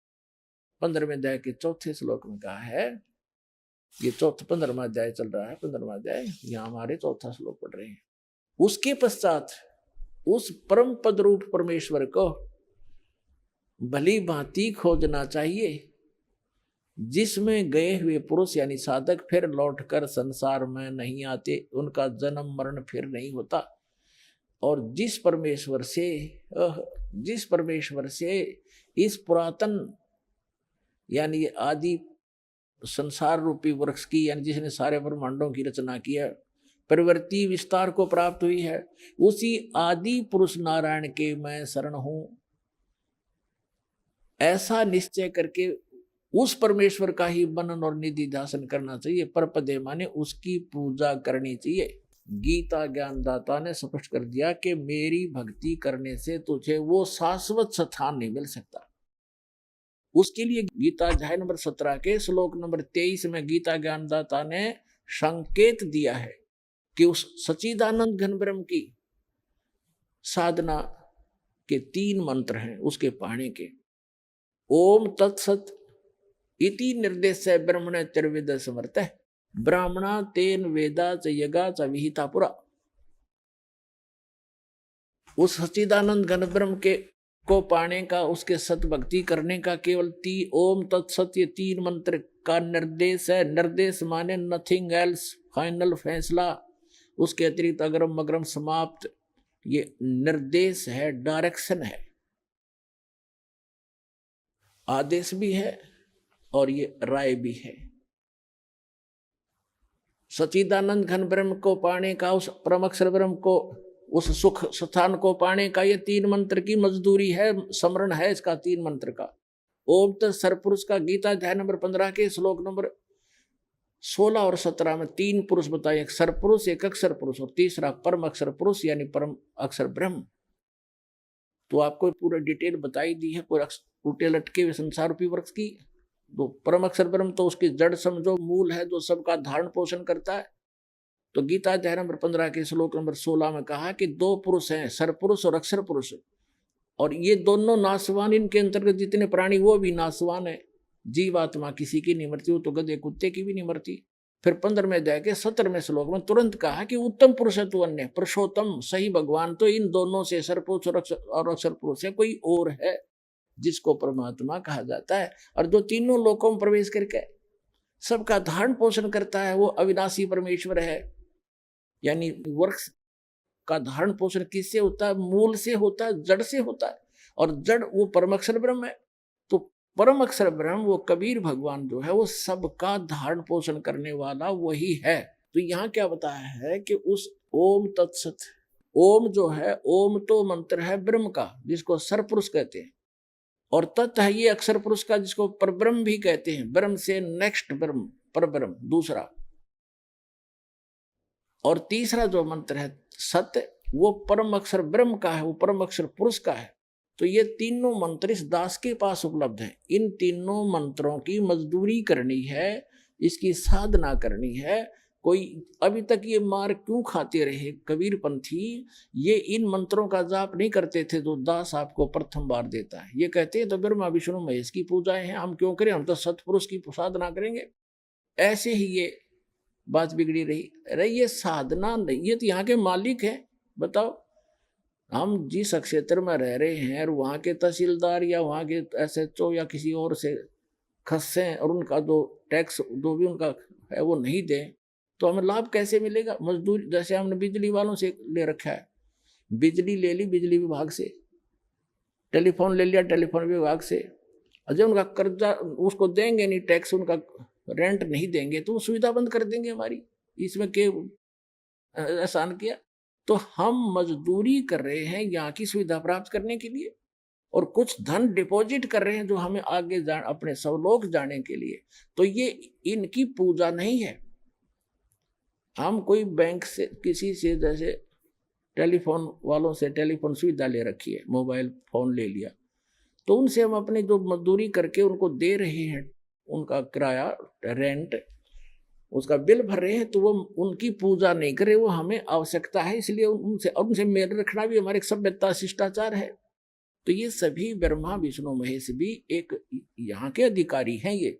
[SPEAKER 6] 15वें अध्याय के चौथे श्लोक में कहा है, ये 15वां अध्याय चल रहा है, 15वां अध्याय, यहाँ हमारे चौथा श्लोक पढ़ रहे हैं। उसके पश्चात उस परम पद रूप परमेश्वर को भली भांति खोजना चाहिए, जिसमें गए हुए पुरुष यानी साधक फिर लौटकर संसार में नहीं आते, उनका जन्म मरण फिर नहीं होता। और जिस परमेश्वर से इस पुरातन यानी आदि संसार रूपी वृक्ष की, यानी जिसने सारे ब्रह्मांडों की रचना की है, प्रवृत्ति विस्तार को प्राप्त हुई है, उसी आदि पुरुष नारायण के मैं शरण हूं, ऐसा निश्चय करके उस परमेश्वर का ही मनन और निधि ध्यान करना चाहिए। परपदे माने उसकी पूजा करनी चाहिए। गीता ज्ञानदाता ने स्पष्ट कर दिया कि मेरी भक्ति करने से तुझे वो शाश्वत स्थान नहीं मिल सकता। उसके लिए गीता अध्याय नंबर 17 के श्लोक नंबर 23 में गीता ज्ञानदाता ने संकेत दिया है कि उस सच्चिदानंद घन ब्रह्म की साधना के 3 मंत्र हैं उसके पाने के। ओम तत्सत इति निर्देश ब्रह्मण त्रिविद समर्थ ब्राह्मणा तेन वेदा च यगा च विहिता पुरा। उस सच्चिदानंद घन ब्रह्म के को पाने का, उसके सत भक्ति करने का केवल ओम तत्सत ये 3 मंत्र का निर्देश है। निर्देश माने नथिंग एल्स, फाइनल फैसला, उसके अतिरिक्त अग्रम मग्रम समाप्त, ये निर्देश है, डायरेक्शन है, आदेश भी है और ये राय भी है। सच्चिदानंद घन ब्रह्म को पाने का, उस परम अक्षर ब्रह्म को, उस सुख स्थान को पाने का ये 3 मंत्र की मजदूरी है, स्मरण है इसका 3 मंत्र का। ओम तत् सरपुरुष का गीता अध्याय नंबर 15 के श्लोक नंबर 16 और 17 में 3 पुरुष बताए, एक सरपुरुष, एक अक्षर पुरुष और तीसरा परम अक्षर पुरुष यानी परम अक्षर ब्रह्म। तो आपको पूरा डिटेल बताई दी है, पूरा टूटे लटके हुए संसार रूपी वृक्ष की। तो परम अक्षर ब्रह्म तो उसकी जड़ समझो, मूल है, जो सबका धारण पोषण करता है। तो गीता अध्याय नंबर 15 के श्लोक नंबर 16 में कहा कि दो पुरुष हैं, सरपुरुष और अक्षर पुरुष, और ये दोनों नासवान, इनके अंतर्गत जितने प्राणी वो भी नासवान है। जीवात्मा किसी की नहीं मरती, वो तो गधे कुत्ते की भी नहीं मरती। फिर 15वें अध्याय के 17वें श्लोक में तुरंत कहा कि उत्तम पुरुष है तो अन्य, पुरुषोत्तम सही भगवान तो इन दोनों से, सरपुरुष और अक्षर पुरुष है, कोई और है जिसको परमात्मा कहा जाता है। और जो तीनों लोकों में प्रवेश करके सबका धारण पोषण करता है, वो अविनाशी परमेश्वर है। यानी वृक्ष का धारण पोषण किससे होता है? मूल से होता है, जड़ से होता है, और जड़ वो परम अक्षर ब्रह्म है। तो परम अक्षर ब्रह्म वो कबीर भगवान जो है, वो सबका धारण पोषण करने वाला वही है। तो यहाँ क्या बताया है कि उस ओम तत्सत, ओम जो है, ओम तो मंत्र है ब्रह्म का, जिसको सरपुरुष कहते हैं, और तत् है ये अक्षर पुरुष का, जिसको परब्रह्म भी कहते हैं। ब्रह्म से नेक्स्ट ब्रह्म, परब्रह्म दूसरा। और तीसरा जो मंत्र है सत्य, वो परम अक्षर ब्रह्म का है, वो परम अक्षर पुरुष का है। तो ये तीनों मंत्र इस दास के पास उपलब्ध हैं। इन तीनों मंत्रों की मजदूरी करनी है, इसकी साधना करनी है। कोई अभी तक ये मार क्यों खाते रहे कबीर पंथी? ये इन मंत्रों का जाप नहीं करते थे जो दास आपको प्रथम बार देता है। ये कहते हैं तो ब्रह्मा विष्णु महेश की पूजाएं हैं, हम क्यों करें, हम तो सतपुरुष की साधना करेंगे। ऐसे ही ये बात बिगड़ी रही। अरे ये साधना नहीं, ये तो यहाँ के मालिक हैं। बताओ, हम जिस क्षेत्र में रह रहे हैं और वहाँ के तहसीलदार या वहाँ के SHO या किसी और से खस्से और उनका जो टैक्स जो भी उनका है वो नहीं दें, तो हमें लाभ कैसे मिलेगा? मजदूरी, जैसे हमने बिजली वालों से ले रखा है, बिजली ले ली बिजली विभाग से, टेलीफोन ले लिया टेलीफोन विभाग से, और जब उनका कर्जा उसको देंगे नहीं, टैक्स उनका रेंट नहीं देंगे, तो वो सुविधा बंद कर देंगे हमारी। इसमें के एहसान किया? तो हम मजदूरी कर रहे हैं यहाँ की सुविधा प्राप्त करने के लिए, और कुछ धन डिपॉजिट कर रहे हैं जो हमें आगे अपने स्वलोक जाने के लिए। तो ये इनकी पूजा नहीं है। हम कोई बैंक से, किसी से, जैसे टेलीफोन वालों से टेलीफोन सुविधा ले रखी है, मोबाइल फोन ले लिया, तो उनसे हम अपनी जो मजदूरी करके उनको दे रहे हैं, उनका किराया, रेंट, उसका बिल भर रहे हैं, तो वो उनकी पूजा नहीं करे, वो हमें आवश्यकता है, इसलिए उनसे मेल रखना भी हमारे सभ्यता शिष्टाचार है। तो ये सभी ब्रह्मा विष्णु महेश भी एक यहाँ के अधिकारी हैं। ये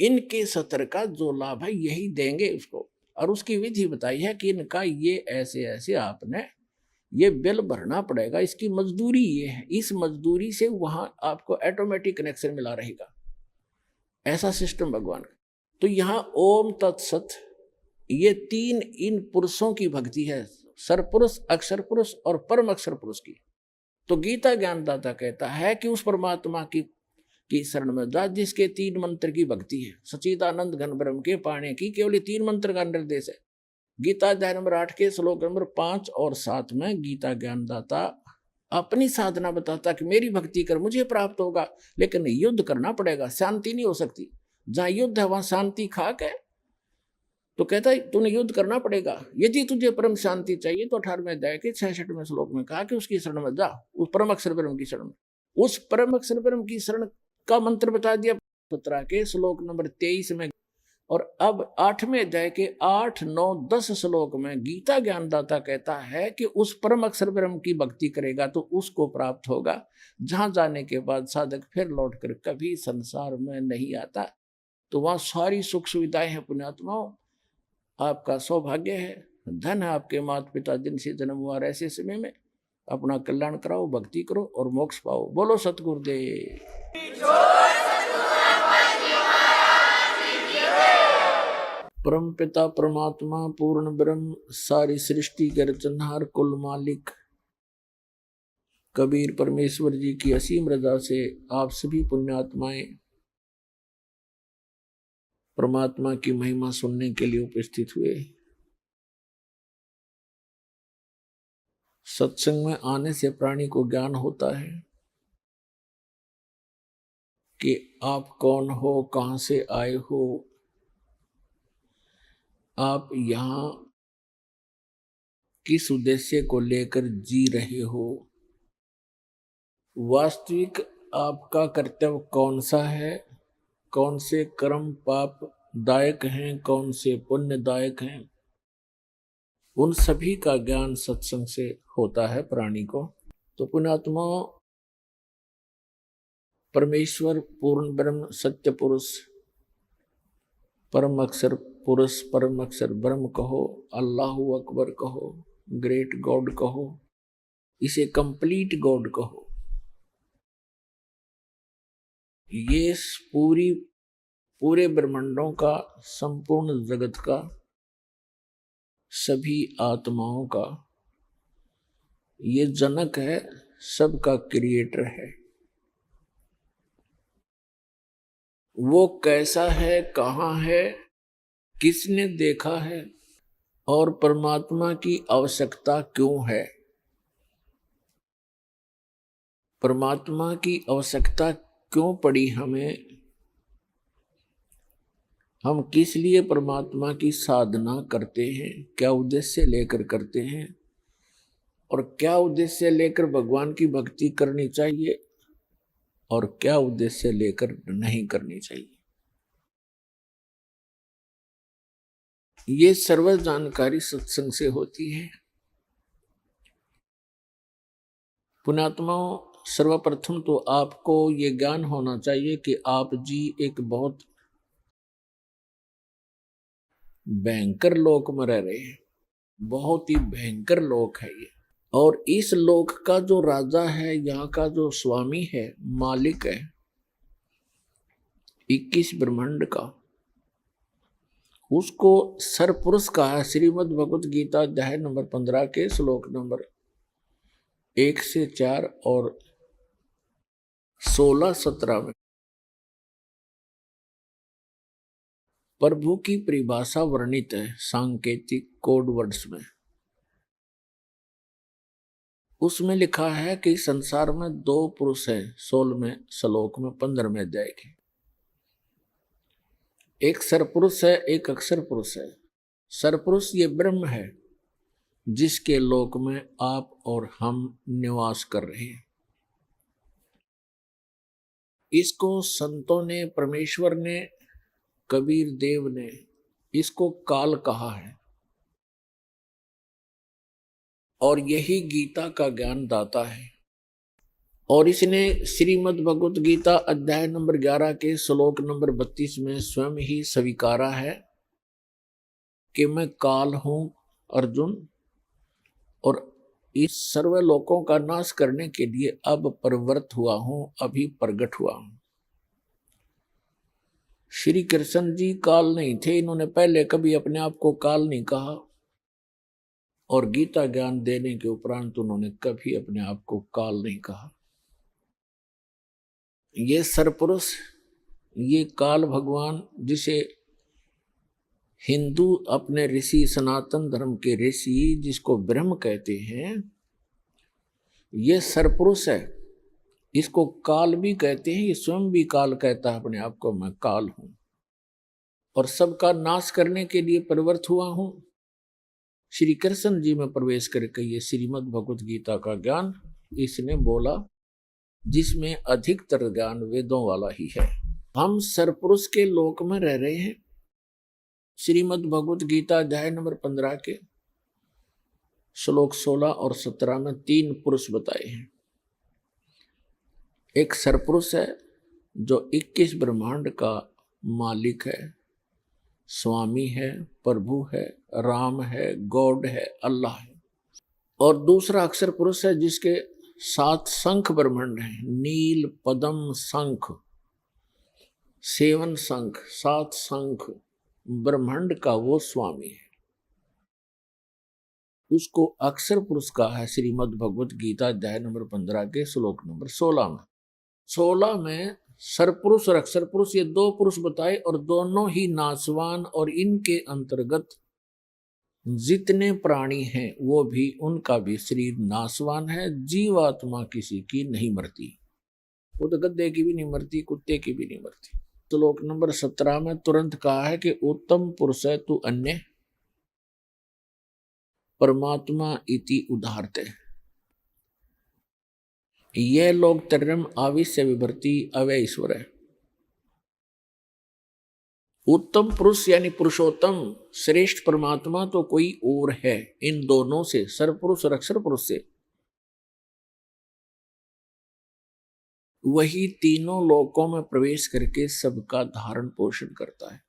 [SPEAKER 6] इनके सत्र का जो लाभ है यही देंगे उसको, और उसकी विधि बताई है कि इनका ये ऐसे ऐसे आपने ये बिल भरना पड़ेगा, इसकी मजदूरी ये है, इस मजदूरी से वहां आपको ऑटोमेटिक कनेक्शन मिला रहेगा। ऐसा सिस्टम भगवान का। तो यहाँ ओम तत्सत, ये तीन इन पुरुषों की भक्ति है, सरपुरुष, अक्षर पुरुष और परम अक्षर पुरुष की। तो गीता ज्ञानदाता कहता है कि उस परमात्मा की शरण में जा जिसके तीन मंत्र की भक्ति है। सच्चिदानंद घन ब्रह्म के पाने की केवल 3 मंत्र का निर्देश है। गीता अध्याय नंबर 8 के श्लोक नंबर 5 और 7 में गीता ज्ञानदाता अपनी साधना बताता कि मेरी भक्ति कर मुझे प्राप्त होगा, लेकिन युद्ध करना पड़ेगा, शांति नहीं हो सकती। जहां युद्ध है वहां शांति खाक है। तो कहता है तूने युद्ध करना पड़ेगा, यदि तुझे परम शांति चाहिए तो 18वें अध्याय के 66वें श्लोक में कहा कि उसकी शरण में जा, उस परम अक्षर ब्रह्म की शरण में। उस परम अक्षर ब्रह्म की शरण का मंत्र बता दिया 17 के श्लोक नंबर 23 में। और अब 8वें अध्याय के 8, 9, 10 श्लोक में गीता ज्ञानदाता कहता है कि उस परम अक्षर ब्रह्म की भक्ति करेगा तो उसको प्राप्त होगा, जहां जाने के बाद साधक फिर लौटकर कभी संसार में नहीं आता। तो वहां सारी सुख सुविधाएं हैं। पुण्यात्माओं, आपका सौभाग्य है, धन है आपके माता पिता जिनसे जन्म हुआ। ऐसे समय में अपना कल्याण कराओ, भक्ति करो और मोक्ष पाओ। बोलो सतगुरुदेव। परम पिता परमात्मा पूर्ण ब्रह्म सारी सृष्टि के रचनहार कुल मालिक कबीर परमेश्वर जी की असीम रजा से आप सभी पुण्यात्माएं परमात्मा की महिमा सुनने के लिए उपस्थित हुए। सत्संग में आने से प्राणी को ज्ञान होता है कि आप कौन हो, कहां से आए हो, आप यहाँ किस उद्देश्य को लेकर जी रहे हो। वास्तविक आपका कर्तव्य कौन सा है, कौन से कर्म पाप दायक हैं, कौन से पुण्यदायक हैं, उन सभी का ज्ञान सत्संग से होता है प्राणी को। तो पुण्यात्मा, परमेश्वर पूर्ण ब्रह्म सत्य पुरुष, परम अक्षर पुरुष, परम अक्षर ब्रह्म कहो, अल्लाहु अकबर कहो, ग्रेट गॉड कहो, इसे कंप्लीट गॉड कहो, ये पूरे ब्रह्मांडों का, संपूर्ण जगत का, सभी आत्माओं का ये जनक है, सबका क्रिएटर है। वो कैसा है, कहाँ है, किसने देखा है और परमात्मा की आवश्यकता क्यों है, परमात्मा की आवश्यकता क्यों पड़ी हमें, हम किस लिए परमात्मा की साधना करते हैं, क्या उद्देश्य लेकर करते हैं और क्या उद्देश्य लेकर भगवान की भक्ति करनी चाहिए और क्या उद्देश्य लेकर नहीं करनी चाहिए, ये सर्व जानकारी सत्संग से होती है। पुण्यात्माओं, सर्वप्रथम तो आपको ये ज्ञान होना चाहिए कि आप जी एक बहुत भयंकर लोक में रह रहे हैं, बहुत ही भयंकर लोक है ये। और इस लोक का जो राजा है, यहाँ का जो स्वामी है, मालिक है 21 ब्रह्मांड का, उसको सरपुरुष कहा है। श्रीमद् भगवत गीता अध्याय नंबर 15 के श्लोक नंबर 1 से 4 और 16-17 में प्रभु की परिभाषा वर्णित है सांकेतिक कोड वर्ड्स में। उसमें लिखा है कि संसार में 2 पुरुष हैं, 16वें श्लोक में 15वें अध्याय के। एक सरपुरुष है, एक अक्षर पुरुष है। सरपुरुष ये ब्रह्म है जिसके लोक में आप और हम निवास कर रहे हैं। इसको संतों ने, परमेश्वर ने, कबीर देव ने इसको काल कहा है और यही गीता का ज्ञान दाता है। और इसने श्रीमद् भगवत गीता अध्याय नंबर 11 के श्लोक नंबर 32 में स्वयं ही स्वीकारा है कि मैं काल हूं अर्जुन, और इस सर्व लोकों का नाश करने के लिए अब प्रवृत्त हुआ हूं, अभी प्रकट हुआ हूं। श्री कृष्ण जी काल नहीं थे, इन्होंने पहले कभी अपने आप को काल नहीं कहा और गीता ज्ञान देने के उपरांत उन्होंने कभी अपने आप को काल नहीं कहा। ये सरपुरुष, ये काल भगवान, जिसे हिंदू अपने ऋषि, सनातन धर्म के ऋषि जिसको ब्रह्म कहते हैं, ये सरपुरुष है। इसको काल भी कहते हैं, ये स्वयं भी काल कहता है अपने आप को, मैं काल हूं और सबका नाश करने के लिए प्रवृत्त हुआ हूं। श्री कृष्ण जी में प्रवेश करके ये श्रीमद् भगवत गीता का ज्ञान इसने बोला, जिसमें अधिकतर ज्ञान वेदों वाला ही है। हम सरपुरुष के लोक में रह रहे हैं। श्रीमद् भगवत गीता अध्याय नंबर 15 के श्लोक 16 और 17 में 3 पुरुष बताए हैं। एक सरपुरुष है जो 21 ब्रह्मांड का मालिक है, स्वामी है, प्रभु है, राम है, गॉड है, अल्लाह है। और दूसरा अक्षर पुरुष है जिसके 7 शंख ब्रह्मांड हैं, नील, पद्म, शंख, 7 शंख, 7 शंख ब्रह्मांड का वो स्वामी है। उसको अक्षर पुरुष कहा है श्रीमद् भगवत गीता अध्याय नंबर 15 के श्लोक नंबर 16 में। 16 में सरपुरुष और अक्षर पुरुष ये 2 पुरुष बताए और दोनों ही नाशवान, और इनके अंतर्गत जितने प्राणी हैं वो भी, उनका भी शरीर नाशवान है। जीवात्मा किसी की नहीं मरती, वो तो गद्दे की भी नहीं मरती, कुत्ते की भी नहीं मरती। श्लोक नंबर 17 में तुरंत कहा है कि उत्तम पुरुष है तू अन्य परमात्मा इति उदाहरते। यह लोग त्रिम आविश्य विभर्ति अवय ईश्वर है। उत्तम पुरुष यानी पुरुषोत्तम श्रेष्ठ परमात्मा तो कोई और है इन दोनों से, सर्वपुरुष और अक्षर पुरुष से। वही तीनों लोकों में प्रवेश करके सबका धारण पोषण करता है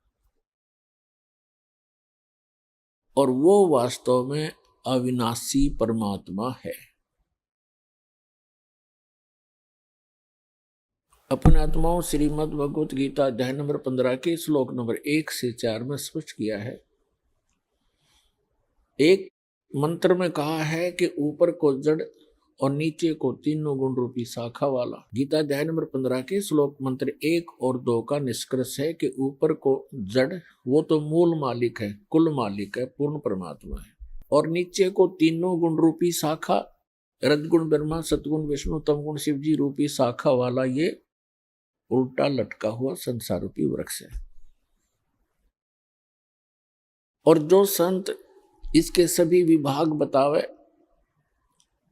[SPEAKER 6] और वो वास्तव में अविनाशी परमात्मा है। अपने आत्माओं श्रीमद् भगवत गीता अध्याय नंबर 15 के श्लोक नंबर 1 से 4 में स्पष्ट किया है। एक मंत्र में कहा है कि ऊपर को जड़ और नीचे को तीनों गुण रूपी शाखा वाला। गीता अध्याय नंबर 15 के श्लोक मंत्र 1 और 2 का निष्कर्ष है कि ऊपर को जड़ वो तो मूल मालिक है, कुल मालिक है, पूर्ण परमात्मा है, और नीचे को तीनों गुण रूपी शाखा रजगुण ब्रह्मा, सतगुण विष्णु, तमगुण शिव जी रूपी शाखा वाला ये उल्टा लटका हुआ संसार रूपी वृक्ष है। और जो संत इसके सभी विभाग बतावे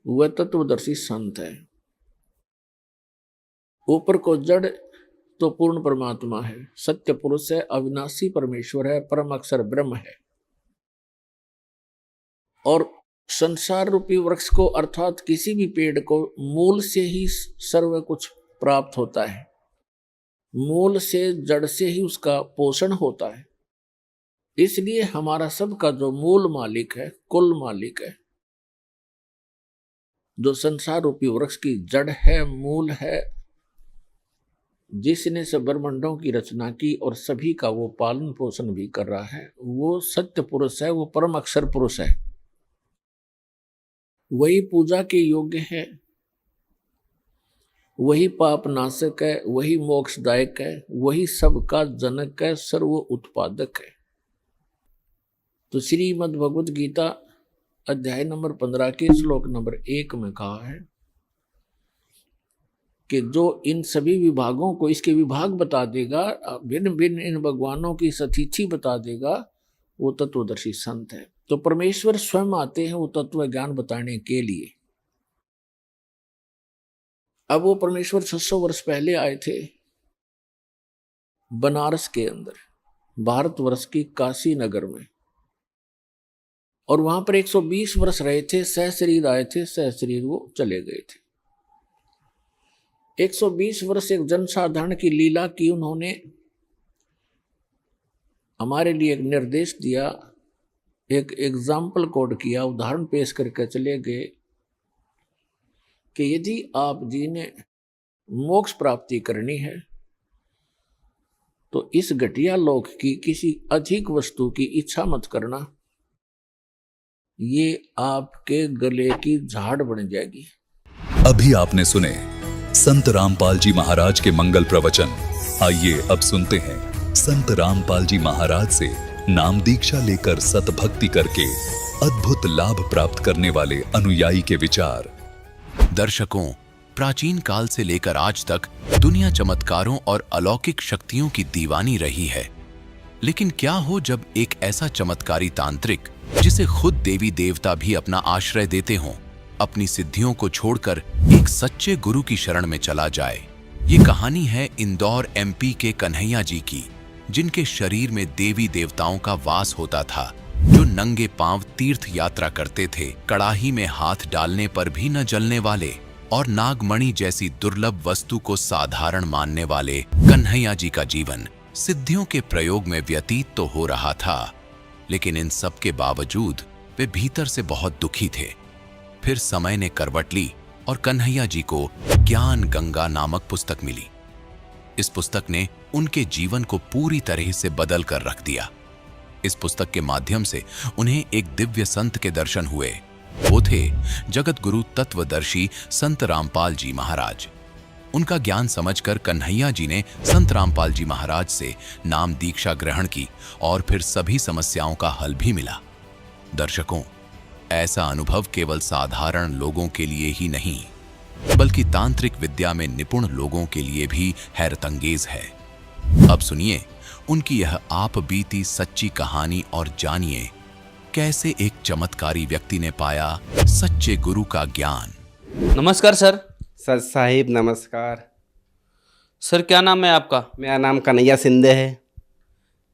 [SPEAKER 6] वह तत्वदर्शी संत है। ऊपर को जड़ तो पूर्ण परमात्मा है, सत्य पुरुष है, अविनाशी परमेश्वर है, परम अक्षर ब्रह्म है। और संसार रूपी वृक्ष को अर्थात किसी भी पेड़ को मूल से ही सर्व कुछ प्राप्त होता है, मूल से जड़ से ही उसका पोषण होता है। इसलिए हमारा सबका जो मूल मालिक है, कुल मालिक है, जो संसार रूपी वृक्ष की जड़ है, मूल है, जिसने सब ब्रह्मांडों की रचना की और सभी का वो पालन पोषण भी कर रहा है, वो सत्य पुरुष है, वो परम अक्षर पुरुष है। वही पूजा के योग्य है, वही पाप नाशक है, वही मोक्षदायक है, वही सबका जनक है, सर्व उत्पादक है। तो श्रीमद् भगवत गीता अध्याय नंबर 15 के श्लोक नंबर 1 में कहा है कि जो इन सभी विभागों को, इसके विभाग बता देगा, भिन्न भिन्न इन भगवानों की सतिथि बता देगा, वो तत्वदर्शी संत है। तो परमेश्वर स्वयं आते हैं वो तत्व ज्ञान बताने के लिए। अब वो परमेश्वर 600 वर्ष पहले आए थे बनारस के अंदर, भारतवर्ष की काशी नगर में, और वहां पर 120 वर्ष रहे थे, सहशरीर आए थे, सहशरीर वो चले गए थे। 120 वर्ष एक जनसाधारण की लीला की उन्होंने, हमारे लिए एक निर्देश दिया, एक एग्जाम्पल कोड किया, उदाहरण पेश करके चले गए कि यदि आप जी ने मोक्ष प्राप्ति करनी है तो इस घटिया लोक की किसी अधिक वस्तु की इच्छा मत करना, ये आपके गले की झाड़ बन जाएगी।
[SPEAKER 7] अभी आपने सुने संत रामपाल जी महाराज के मंगल प्रवचन। आइए अब सुनते हैं संत रामपाल जी महाराज से नाम दीक्षा लेकर सतभक्ति करके अद्भुत लाभ प्राप्त करने वाले अनुयायी के विचार।
[SPEAKER 2] दर्शकों, प्राचीन काल से लेकर आज तक दुनिया चमत्कारों और अलौकिक शक्तियों की दीवानी रही है। लेकिन क्या हो जब एक ऐसा चमत्कारी तांत्रिक, जिसे खुद देवी देवता भी अपना आश्रय देते हों, अपनी सिद्धियों को छोड़कर एक सच्चे गुरु की शरण में चला जाए। ये कहानी है इंदौर MP के कन्हैया जी की, जिनके शरीर में देवी देवताओं का वास होता था, जो नंगे पांव तीर्थ यात्रा करते थे, कड़ाही में हाथ डालने पर भी न जलने वाले और नागमणि जैसी दुर्लभ वस्तु को साधारण मानने वाले कन्हैया जी का जीवन सिद्धियों के प्रयोग में व्यतीत तो हो रहा था, लेकिन इन सब के बावजूद वे भीतर से बहुत दुखी थे। फिर समय ने करवट ली और कन्हैया जी को ज्ञान गंगा नामक पुस्तक मिली। इस पुस्तक ने उनके जीवन को पूरी तरह से बदल कर रख दिया। इस पुस्तक के माध्यम से उन्हें एक दिव्य संत के दर्शन हुए। वो थे जगत गुरु तत्वदर्शी संत रामपाल जी महाराज। उनका ज्ञान समझकर कन्हैया जी ने संत रामपाल जी महाराज से नाम दीक्षा ग्रहण की और फिर सभी समस्याओं का हल भी मिला। दर्शकों, ऐसा अनुभव केवल साधारण लोगों के लिए ही नहीं, बल्कि तांत्रिक विद्या में निपुण लोगों के लिए भी हैरतअंगेज है। अब सुनिए उनकी यह आप बीती सच्ची कहानी और जानिए कैसे एक चमत्कारी व्यक्ति ने पाया सच्चे गुरु का ज्ञान।
[SPEAKER 8] नमस्कार सर। सर साहिब नमस्कार।
[SPEAKER 9] सर क्या नाम है आपका?
[SPEAKER 8] मेरा नाम कन्हैया सिंधे है।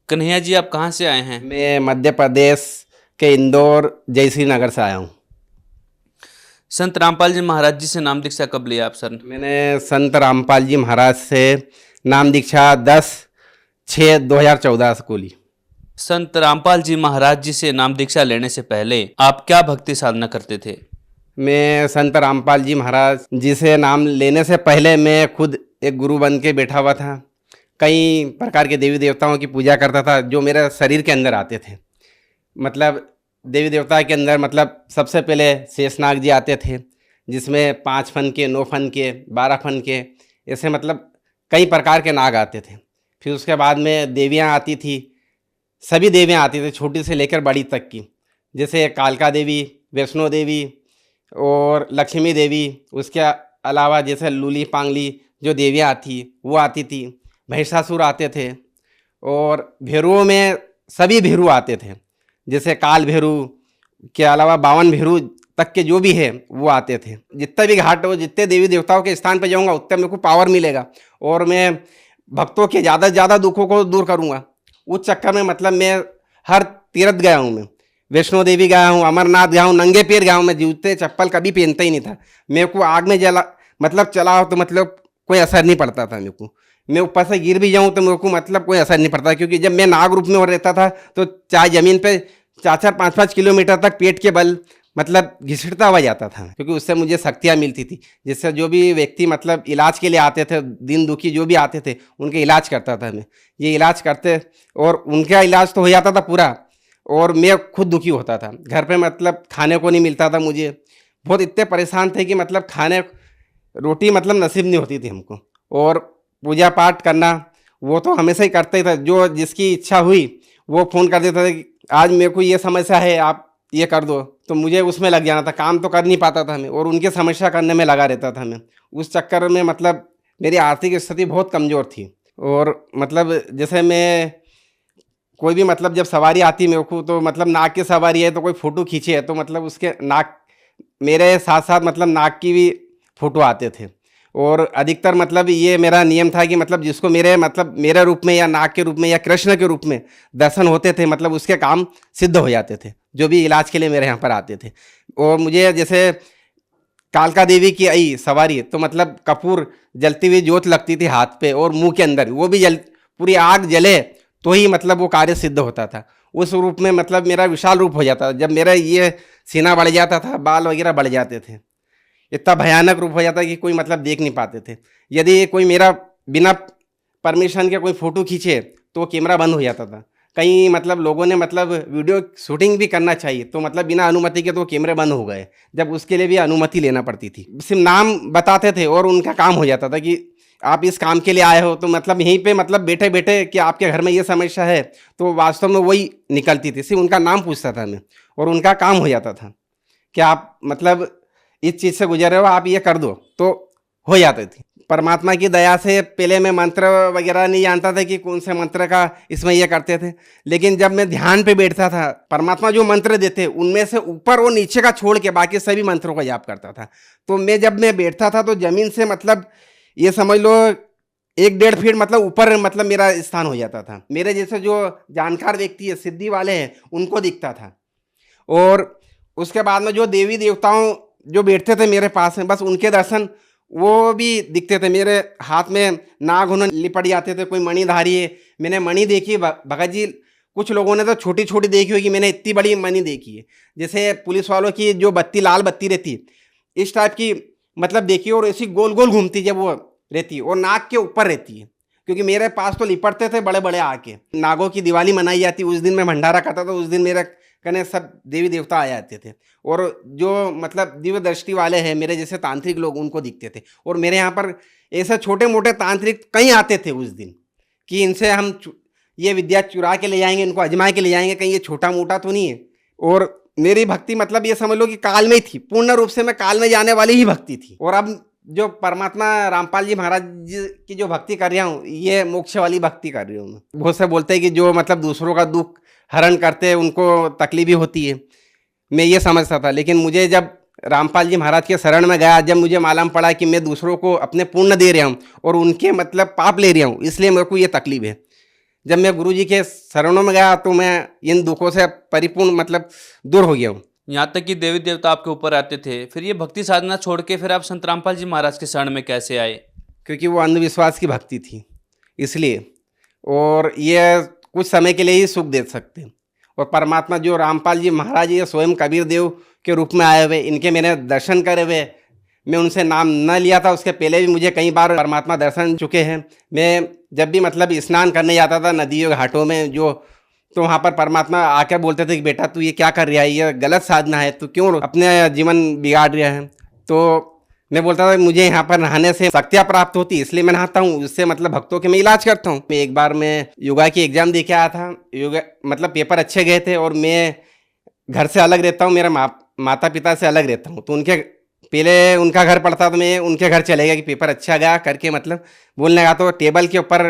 [SPEAKER 9] कन्हैया जी, आप कहाँ से आए हैं?
[SPEAKER 8] मैं मध्य प्रदेश के इंदौर जयश्री नगर से आया हूँ।
[SPEAKER 9] संत रामपाल जी महाराज जी से नाम दीक्षा कब लिया आप सर?
[SPEAKER 8] मैंने संत रामपाल जी महाराज से नाम दीक्षा 10/6/2014 को ली।
[SPEAKER 9] संत रामपाल जी महाराज जी से नाम दीक्षा लेने से पहले आप क्या भक्ति साधना करते थे?
[SPEAKER 8] मैं संत रामपाल जी महाराज जी से नाम लेने से पहले मैं खुद एक गुरु बन के बैठा हुआ था। कई प्रकार के देवी देवताओं की पूजा करता था जो मेरे शरीर के अंदर आते थे। मतलब देवी देवता के अंदर मतलब सबसे पहले शेषनाग जी आते थे, जिसमें 5 फन के, 9 फन के, 12 फन के, ऐसे मतलब कई प्रकार के नाग आते थे। फिर उसके बाद में देवियाँ आती थी, सभी देवियाँ आती थी छोटी से लेकर बड़ी तक की, जैसे कालका देवी, वैष्णो देवी और लक्ष्मी देवी। उसके अलावा जैसे लूली पांगली जो देवियाँ आती वो आती थी। महिषासुर आते थे और भैरुओं में सभी भैरू आते थे, जैसे काल भैरू के अलावा 52 भैरू तक के जो भी है वो आते थे। जितने भी घाट हो, जितने देवी देवताओं के स्थान पर जाऊंगा उतने मेरे को पावर मिलेगा और मैं भक्तों के ज़्यादा से ज़्यादा दुखों को दूर करूंगा। उस चक्कर में मतलब मैं हर तीर्थ गया हूँ। मैं वैष्णो देवी गया हूँ, अमरनाथ गया हूँ, नंगे पैर गया हूँ। मैं जूते चप्पल कभी पहनता ही नहीं था। मेरे को आग में जला मतलब चला हो तो मतलब कोई असर नहीं पड़ता था मेरे को। मैं ऊपर से गिर भी जाऊँ तो मेरे को मतलब कोई असर नहीं पड़ता, क्योंकि जब मैं नाग रूप में हो रहता था तो चाहे ज़मीन पे 4-4, 5-5 किलोमीटर तक पेट के बल मतलब घिसटता हुआ जाता था, क्योंकि उससे मुझे शक्तियाँ मिलती थी। जिससे जो भी व्यक्ति मतलब इलाज के लिए आते थे, दिन दुखी जो भी आते थे, उनके इलाज करता था मैं। ये इलाज करते और उनका इलाज तो हो जाता था पूरा, और मैं खुद दुखी होता था। घर पे मतलब खाने को नहीं मिलता था मुझे, बहुत इतने परेशान थे कि मतलब खाने रोटी मतलब नसीब नहीं होती थी हमको। और पूजा पाठ करना वो तो हमेशा ही करते ही था। जो जिसकी इच्छा हुई वो फ़ोन कर देता था कि आज मेरे को ये समस्या है, आप ये कर दो, तो मुझे उसमें लग जाना था। काम तो कर नहीं पाता था मैं और उनकी समस्या करने में लगा रहता था मैं। उस चक्कर में मतलब मेरी आर्थिक स्थिति बहुत कमज़ोर थी। और मतलब जैसे मैं कोई भी मतलब जब सवारी आती मेरे को, तो मतलब नाग की सवारी है तो कोई फ़ोटो खींचे है तो मतलब उसके नाग मेरे साथ साथ मतलब नाग की भी फ़ोटो आते थे। और अधिकतर मतलब ये मेरा नियम था कि मतलब जिसको मेरे रूप में या नाग के रूप में या कृष्ण के रूप में दर्शन होते थे, मतलब उसके काम सिद्ध हो जाते थे, जो भी इलाज के लिए मेरे यहाँ पर आते थे। और मुझे जैसे कालका देवी की आई सवारी तो मतलब कपूर जलती हुई जोत लगती थी हाथ पे और मुंह के अंदर, वो भी पूरी आग जले तो ही मतलब वो कार्य सिद्ध होता था। उस रूप में मतलब मेरा विशाल रूप हो जाता था। जब मेरा ये सीना बढ़ जाता था, बाल वगैरह बढ़ जाते थे, इतना भयानक रूप हो जाता कि कोई मतलब देख नहीं पाते थे। यदि कोई मेरा बिना परमिशन के कोई फ़ोटो खींचे तो कैमरा बंद हो जाता था। कई मतलब लोगों ने मतलब वीडियो शूटिंग भी करना चाहिए तो मतलब बिना अनुमति के तो कैमरे बंद हो गए, जब उसके लिए भी अनुमति लेना पड़ती थी। सिर्फ नाम बताते थे और उनका काम हो जाता था कि आप इस काम के लिए आए हो, तो मतलब यहीं पे मतलब बैठे बैठे कि आपके घर में ये समस्या है, तो वास्तव में वही निकलती थी। सिर्फ उनका नाम पूछता था मैं और उनका काम हो जाता था कि आप मतलब इस चीज़ से गुजर रहे हो, आप ये कर दो, तो हो जाती थी। परमात्मा की दया से पहले मैं मंत्र वगैरह नहीं जानता था कि कौन से मंत्र का इसमें ये करते थे, लेकिन जब मैं ध्यान पे बैठता था, परमात्मा जो मंत्र देते उनमें से ऊपर और नीचे का छोड़ के बाकी सभी मंत्रों का जाप करता था। तो जब मैं बैठता था तो ज़मीन से मतलब ये समझ लो 1-1.5 फीट मतलब ऊपर मतलब मेरा स्थान हो जाता था। मेरे जैसे जो जानकार व्यक्ति है, सिद्धि वाले हैं, उनको दिखता था। और उसके बाद में जो देवी देवताओं जो बैठते थे मेरे पास में, बस उनके दर्शन वो भी दिखते थे। मेरे हाथ में नाग उन्होंने लिपट जाते थे, कोई मणिधारी है। मैंने मणि देखी भगत जी, कुछ लोगों ने तो छोटी छोटी देखी होगी, मैंने इतनी बड़ी मणि देखी है। जैसे पुलिस वालों की जो बत्ती लाल बत्ती रहती इस टाइप की मतलब देखी, और ऐसी गोल गोल घूमती जब वो रहती है और नाग के ऊपर रहती है, क्योंकि मेरे पास तो लिपटते थे बड़े बड़े आके। नागों की दिवाली मनाई जाती, उस दिन मैं भंडारा करता था, उस दिन मेरे कने सब देवी देवता आ जाते थे। और जो मतलब दिव्य दृष्टि वाले हैं मेरे जैसे तांत्रिक लोग, उनको दिखते थे। और मेरे यहाँ पर ऐसे छोटे मोटे तांत्रिक कहीं आते थे उस दिन कि इनसे हम ये विद्या चुरा के ले जाएंगे, इनको अजमा के ले जाएंगे, कहीं ये छोटा मोटा तो नहीं है। और मेरी भक्ति मतलब ये समझ लो कि काल में ही थी, पूर्ण रूप से मैं काल में जाने वाली ही भक्ति थी। और अब जो परमात्मा रामपाल जी महाराज जी की जो भक्ति कर रहा हूँ, ये मोक्ष वाली भक्ति कर रही हूँ मैं। बहुत से बोलते हैं कि जो मतलब दूसरों का दुख हरण करते हैं उनको तकलीफ भी होती है, मैं ये समझता था। लेकिन मुझे जब रामपाल जी महाराज के शरण में गया, जब मुझे मालूम पड़ा कि मैं दूसरों को अपने पुण्य दे रहा हूँ और उनके मतलब पाप ले रहा हूँ, इसलिए मेरे को ये तकलीफ है। जब मैं गुरु जी के शरणों में गया तो मैं इन दुखों से परिपूर्ण मतलब दूर हो गया हूँ।
[SPEAKER 9] यहाँ तक कि देवी देवता आपके ऊपर आते थे, फिर ये भक्ति साधना छोड़ के फिर आप संत रामपाल जी महाराज के शरण में कैसे आए?
[SPEAKER 8] क्योंकि वो अंधविश्वास की भक्ति थी इसलिए, और ये कुछ समय के लिए ही सुख दे सकते हैं। और परमात्मा जो रामपाल जी महाराज ये स्वयं कबीर देव के रूप में आए हुए, इनके मैंने दर्शन करे हुए, मैं उनसे नाम न लिया था, उसके पहले भी मुझे कई बार परमात्मा दर्शन चुके हैं। मैं जब भी मतलब स्नान करने जाता था नदियों घाटों में जो, तो वहाँ पर परमात्मा आकर बोलते थे कि बेटा तू ये क्या कर रहा है, ये गलत साधना है, तू क्यों अपने जीवन बिगाड़ रहा है। तो मैं बोलता था मुझे यहाँ पर नहाने से शक्तियाँ प्राप्त होती, इसलिए मैं नहाता हूँ, उससे मतलब भक्तों के मैं इलाज करता हूँ। एक बार मैं योगा की एग्ज़ाम दे के आया था, योगा मतलब पेपर अच्छे गए थे, और मैं घर से अलग रहता हूँ, मेरा माता पिता से अलग रहता हूँ, तो उनके पहले उनका घर पड़ता तो मैं उनके घर चले गया कि पेपर अच्छा गया करके मतलब बोलने गया। तो टेबल के ऊपर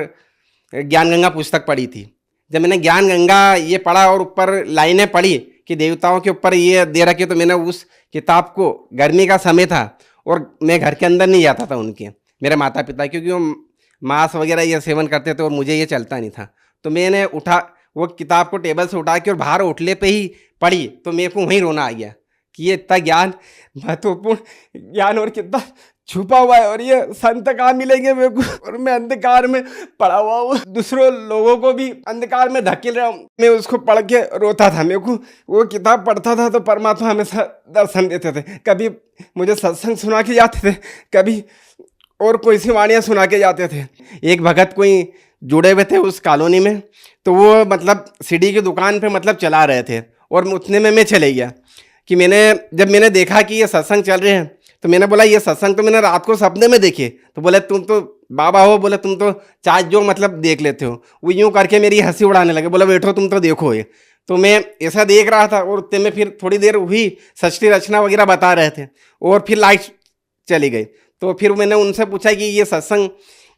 [SPEAKER 8] ज्ञान गंगा पुस्तक पढ़ी थी। जब मैंने ज्ञान गंगा ये पढ़ा और ऊपर लाइनें पढ़ी कि देवताओं के ऊपर ये दे रखी, तो मैंने उस किताब को, गर्मी का समय था और मैं घर के अंदर नहीं जाता था उनके, मेरे माता पिता, क्योंकि वो मांस वगैरह ये सेवन करते थे और मुझे ये चलता नहीं था। तो मैंने वो किताब को टेबल से उठा के और बाहर ओटले पे ही पढ़ी, तो मेरे को वहीं रोना आ गया कि ये इतना ज्ञान, महत्वपूर्ण ज्ञान और कितना छुपा हुआ है, और ये संत कहाँ मिलेंगे मेरे को, और मैं अंधकार में पड़ा हुआ हूँ, दूसरों लोगों को भी अंधकार में धकेल रहा हूँ। मैं उसको पढ़ के रोता था। मेरे को वो किताब पढ़ता था तो परमात्मा हमेशा दर्शन देते थे। कभी मुझे सत्संग सुना के जाते थे, कभी और कोई सी वाणियाँ सुना के जाते थे। एक भगत कोई जुड़े हुए थे उस कॉलोनी में, तो वो मतलब सीढ़ी की दुकान पे मतलब चला रहे थे, और उतने में मैं चले गया कि जब मैंने देखा कि ये सत्संग चल रहे हैं, तो मैंने बोला ये सत्संग तो मैंने रात को सपने में देखे। तो बोले तुम तो बाबा हो, बोले तुम तो चाहे जो मतलब देख लेते हो। वो यूँ करके मेरी हंसी उड़ाने लगे, बोला बैठो तुम तो देखो ये। तो मैं ऐसा देख रहा था, और उतने में फिर थोड़ी देर हुई, षष्ठी रचना वगैरह बता रहे थे, और फिर लाइट चली गई। तो फिर मैंने उनसे पूछा कि ये सत्संग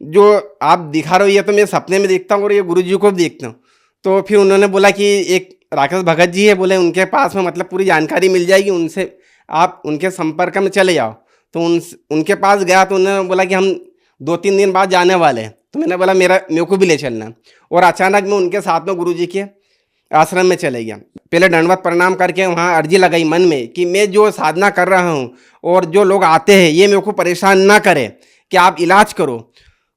[SPEAKER 8] जो आप दिखा रहे हो ये तो मैं सपने में देखता हूँ और ये गुरु जी को भी देखता हूँ। तो फिर उन्होंने बोला कि एक राकेश भगत जी है, बोले उनके पास में मतलब पूरी जानकारी मिल जाएगी, उनसे आप उनके संपर्क में चले जाओ। तो उनके पास गया तो उन्होंने बोला कि हम 2-3 दिन बाद जाने वाले हैं। तो मैंने बोला मेरे को भी ले चलना। और अचानक मैं उनके साथ में गुरु जी के आश्रम में चले गया। पहले दंडवत प्रणाम करके वहाँ अर्जी लगाई मन में कि मैं जो साधना कर रहा हूँ और जो लोग आते हैं ये मेरे को परेशान ना करे, कि आप इलाज करो,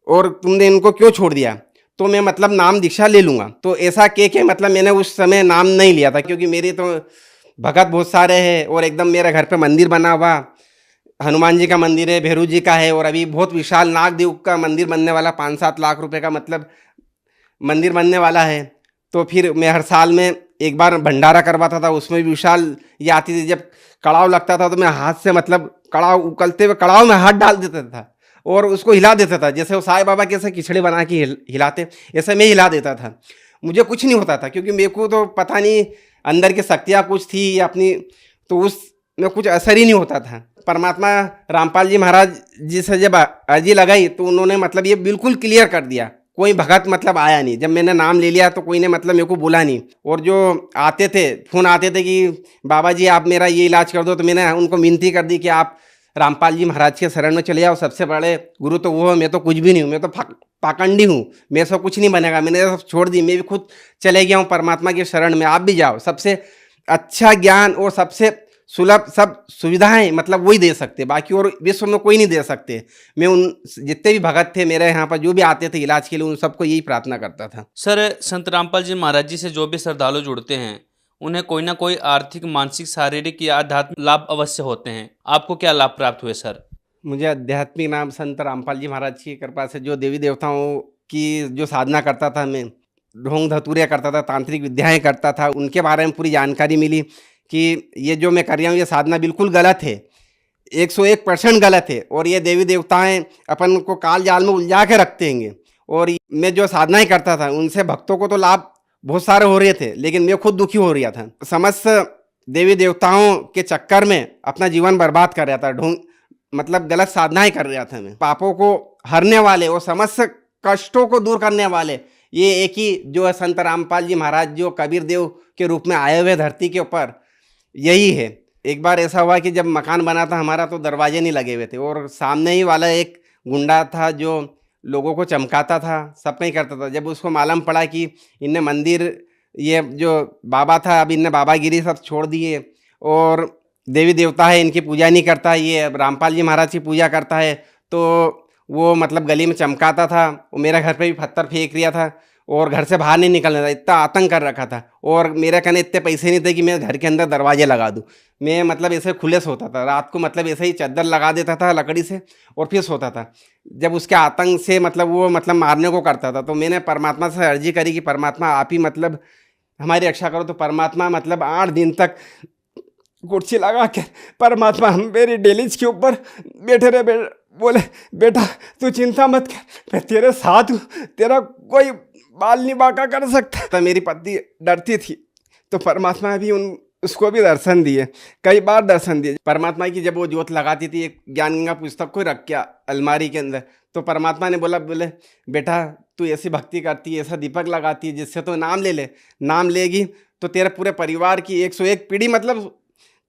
[SPEAKER 8] और तुमने इनको क्यों छोड़ दिया, तो मैं मतलब नाम दीक्षा ले लूँगा। तो ऐसा के मतलब मैंने उस समय नाम नहीं लिया था, क्योंकि मेरी तो भगत बहुत सारे हैं, और एकदम मेरे घर पे मंदिर बना हुआ, हनुमान जी का मंदिर है, भैरू जी का है, और अभी बहुत विशाल नागदेव का मंदिर बनने वाला, 5-7 लाख रुपए का मतलब मंदिर बनने वाला है। तो फिर मैं हर साल में एक बार भंडारा करवाता था, उसमें भी विशाल ये आती थी। जब कड़ाव लगता था तो मैं हाथ से मतलब कड़ाव उकलते हुए कड़ाव में हाथ डाल देता था और उसको हिला देता था, जैसे वो साईं बाबा कैसे खिचड़ी बना के हिलाते, ऐसे मैं हिला देता था। मुझे कुछ नहीं होता था, क्योंकि मेरे को तो पता नहीं अंदर की शक्तियाँ कुछ थी या अपनी, तो उसमें कुछ असर ही नहीं होता था। परमात्मा रामपाल जी महाराज जी से जब अर्जी लगाई तो उन्होंने मतलब ये बिल्कुल क्लियर कर दिया, कोई भगत मतलब आया नहीं। जब मैंने नाम ले लिया तो कोई ने मतलब मेरे को बोला नहीं। और जो आते थे, फोन आते थे कि बाबा जी आप मेरा ये इलाज कर दो, तो मैंने उनको विनती कर दी कि आप रामपाल जी महाराज के शरण में चले जाओ, सबसे बड़े गुरु तो वो है, मैं तो कुछ भी नहीं हूँ, मैं तो पाखंडी हूँ, मेरे से कुछ नहीं बनेगा। मैंने सब छोड़ दी, मैं भी खुद चले गया हूँ परमात्मा के शरण में। आप भी जाओ, सबसे अच्छा ज्ञान और सबसे सुलभ सब सुविधाएं मतलब वही दे सकते, बाकी और विश्व में कोई नहीं दे सकते। मैं उन जितने भी भगत थे मेरे यहाँ पर जो भी आते थे इलाज के लिए, उन सबको यही प्रार्थना करता था।
[SPEAKER 9] सर, संत रामपाल जी महाराज जी से जो भी श्रद्धालु जुड़ते हैं उन्हें कोई ना कोई आर्थिक, मानसिक, शारीरिक या आध्यात्मिक लाभ अवश्य होते हैं। आपको क्या लाभ प्राप्त हुए सर?
[SPEAKER 8] मुझे आध्यात्मिक नाम संत रामपाल जी महाराज की कृपा से जो देवी देवताओं की जो साधना करता था, मैं ढोंग धतूरिया करता था, तांत्रिक विद्याएं करता था, उनके बारे में पूरी जानकारी मिली कि ये जो मैं कर रहा हूँ ये साधना बिल्कुल गलत है, 101% गलत है, और ये देवी देवताएं अपन को काल जाल में उलझा के रखते हैं। और मैं जो साधनाएं करता था उनसे भक्तों को तो लाभ बहुत सारे हो रहे थे, लेकिन मैं खुद दुखी हो रहा था। समस्त देवी देवताओं के चक्कर में अपना जीवन बर्बाद कर रहा था, ढोंग मतलब गलत साधनाएं कर रहा था मैं। पापों को हरने वाले और समस्त कष्टों को दूर करने वाले ये एक ही जो है संत रामपाल जी महाराज, जो कबीर देव के रूप में आए हुए धरती के ऊपर, यही है। एक बार ऐसा हुआ कि जब मकान बना था हमारा तो दरवाजे नहीं लगे हुए थे, और सामने ही वाला एक गुंडा था जो लोगों को चमकाता था, सब कहीं करता था। जब उसको मालूम पड़ा कि इनने मंदिर, ये जो बाबा था अब इनने बाबागिरी सब छोड़ दिए और देवी देवता है इनकी पूजा नहीं करता, ये रामपाल जी महाराज की पूजा करता है, तो वो मतलब गली में चमकाता था। वो मेरे घर पे भी पत्थर फेंक रिया था और घर से बाहर नहीं निकलना था, इतना आतंक कर रखा था। और मेरे कहने इतने पैसे नहीं थे कि मैं घर के अंदर दरवाजे लगा दूँ। मैं मतलब ऐसे खुले सोता था, रात को मतलब ऐसे ही चादर लगा देता था लकड़ी से और फिर सोता था। जब उसके आतंक से मतलब वो मतलब मारने को करता था, तो मैंने परमात्मा से अर्जी करी कि परमात्मा आप ही मतलब हमारी रक्षा करो। तो परमात्मा मतलब 8 दिन तक कुर्सी लगा के परमात्मा हम मेरी डेलीज के ऊपर बैठे रहे, बोले बेटा तू चिंता मत कर, मैं तेरे साथ हूँ, तेरा कोई बाल नहीं बांका कर सकता। तो मेरी पत्नी डरती थी, तो परमात्मा भी उसको भी दर्शन दिए, कई बार दर्शन दिए। परमात्मा की जब वो ज्योत लगाती थी, एक ज्ञान गंगा पुस्तक को रख के अलमारी के अंदर, तो परमात्मा ने बोले बेटा तू ऐसी भक्ति करती है, ऐसा दीपक लगाती है, जिससे तो नाम ले ले, नाम लेगी तो तेरे पूरे परिवार की 101 पीढ़ी मतलब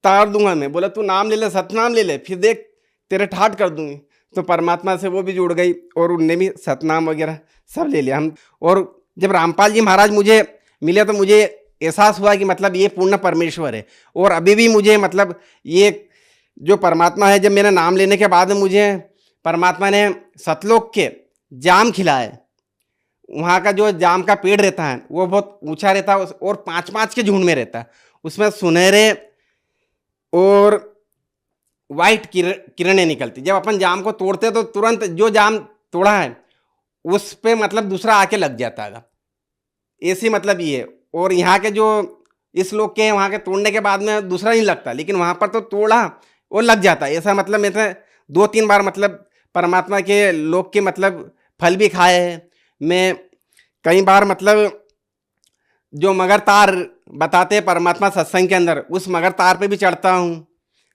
[SPEAKER 8] तार दूंगा मैं। बोला तू नाम ले ले, सतनाम ले ले, फिर देख तेरे ठाट कर दूंगी। तो परमात्मा से वो भी जुड़ गई और उनने भी सतनाम वगैरह सब ले लिया हम। और जब रामपाल जी महाराज मुझे मिले तो मुझे एहसास हुआ कि मतलब ये पूर्ण परमेश्वर है। और अभी भी मुझे मतलब ये जो परमात्मा है, जब मेरा नाम लेने के बाद में मुझे परमात्मा ने सतलोक के जाम खिलाए। वहाँ का जो जाम का पेड़ रहता है वो बहुत ऊंचा रहता है और 5-5 के झुंड में रहता है। उसमें सुनहरे और वाइट किरणें निकलती। जब अपन जाम को तोड़ते तो तुरंत जो जाम तोड़ा है उस पे मतलब दूसरा आके लग जाता है, ऐसी मतलब ये। और यहाँ के जो इस लोग के हैं वहाँ के तोड़ने के बाद में दूसरा नहीं लगता, लेकिन वहाँ पर तो तोड़ा और लग जाता है। ऐसा मतलब मैं 2-3 बार मतलब परमात्मा के लोग के मतलब फल भी खाए हैं। मैं कई बार मतलब जो मगर तार बताते हैं परमात्मा सत्संग के अंदर, उस मगर तार पे भी चढ़ता हूँ।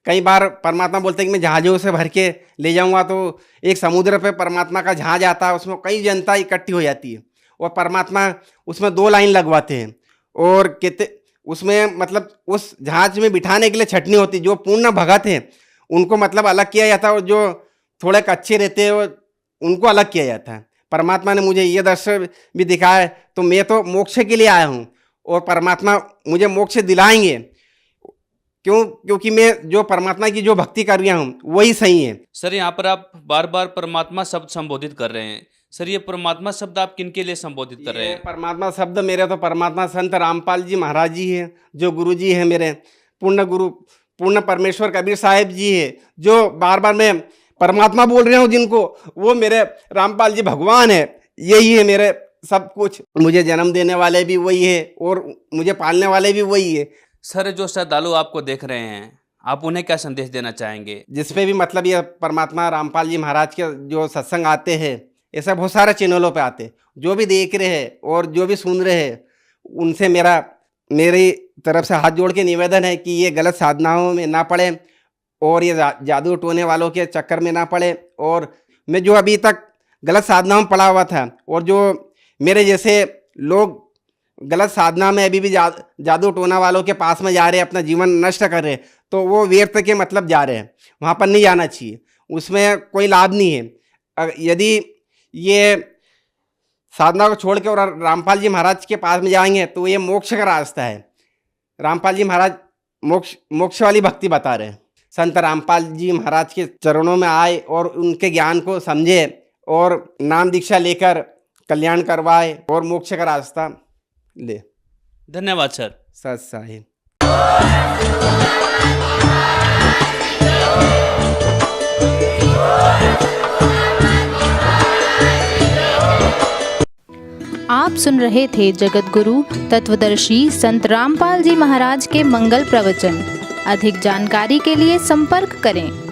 [SPEAKER 8] कई बार परमात्मा बोलते हैं कि मैं जहाज़ों से भर के ले जाऊँगा, तो एक समुद्र पे परमात्मा का जहाज आता है, उसमें कई जनता इकट्ठी हो जाती है और परमात्मा उसमें 2 लाइन लगवाते हैं और कहते उसमें मतलब उस जहाज में बिठाने के लिए छटनी होती। जो पूर्ण भगत हैं उनको मतलब अलग किया जाता है और जो थोड़े कच्चे रहते हैं उनको अलग किया जाता है। परमात्मा ने मुझे ये दर्शन भी दिखाया है, तो मैं तो मोक्ष के लिए आया हूँ और परमात्मा मुझे मोक्ष दिलाएंगे। क्योंकि मैं जो परमात्मा की जो भक्ति कर रहा हूँ वही सही है।
[SPEAKER 9] सर यहाँ पर आप बार बार परमात्मा शब्द संबोधित कर रहे हैं। सर ये परमात्मा शब्द आप किन के लिए संबोधित कर रहे हैं?
[SPEAKER 8] परमात्मा शब्द मेरे तो परमात्मा संत रामपाल जी महाराज जी है, जो गुरु जी है मेरे, पूर्ण गुरु पूर्ण परमेश्वर कबीर साहिब जी है, जो बार बार मैं परमात्मा बोल रहा हूँ जिनको, वो मेरे रामपाल जी भगवान है। यही है मेरे सब कुछ। मुझे जन्म देने वाले भी वही है और मुझे पालने वाले भी वही है।
[SPEAKER 9] सर जो श्रद्धालु आपको देख रहे हैं, आप उन्हें क्या संदेश देना चाहेंगे?
[SPEAKER 8] जिसपे भी मतलब ये परमात्मा रामपाल जी महाराज के जो सत्संग आते हैं, ऐसा बहुत सारे चैनलों पे आते, जो भी देख रहे हैं और जो भी सुन रहे हैं, उनसे मेरी तरफ से हाथ जोड़ के निवेदन है कि ये गलत साधनाओं में ना पड़े और ये जादू टोने वालों के चक्कर में ना पड़े। और मैं जो अभी तक गलत साधनाओं में पड़ा हुआ था और जो मेरे जैसे लोग गलत साधना में अभी भी जादू टोना वालों के पास में जा रहे हैं, अपना जीवन नष्ट कर रहे हैं, तो वो व्यर्थ के मतलब जा रहे हैं, वहाँ पर नहीं जाना चाहिए, उसमें कोई लाभ नहीं है। यदि ये साधना को छोड़ के और रामपाल जी महाराज के पास में जाएंगे तो ये मोक्ष का रास्ता है। रामपाल जी महाराज मोक्ष वाली भक्ति बता रहे हैं। संत रामपाल जी महाराज के चरणों में आए और उनके ज्ञान को समझे और नाम दीक्षा लेकर कल्याण करवाए और मोक्ष का रास्ता ले।
[SPEAKER 9] धन्यवाद सर।
[SPEAKER 8] सत साहिब।
[SPEAKER 10] आप सुन रहे थे जगत गुरु तत्वदर्शी संत रामपाल जी महाराज के मंगल प्रवचन। अधिक जानकारी के लिए संपर्क करें।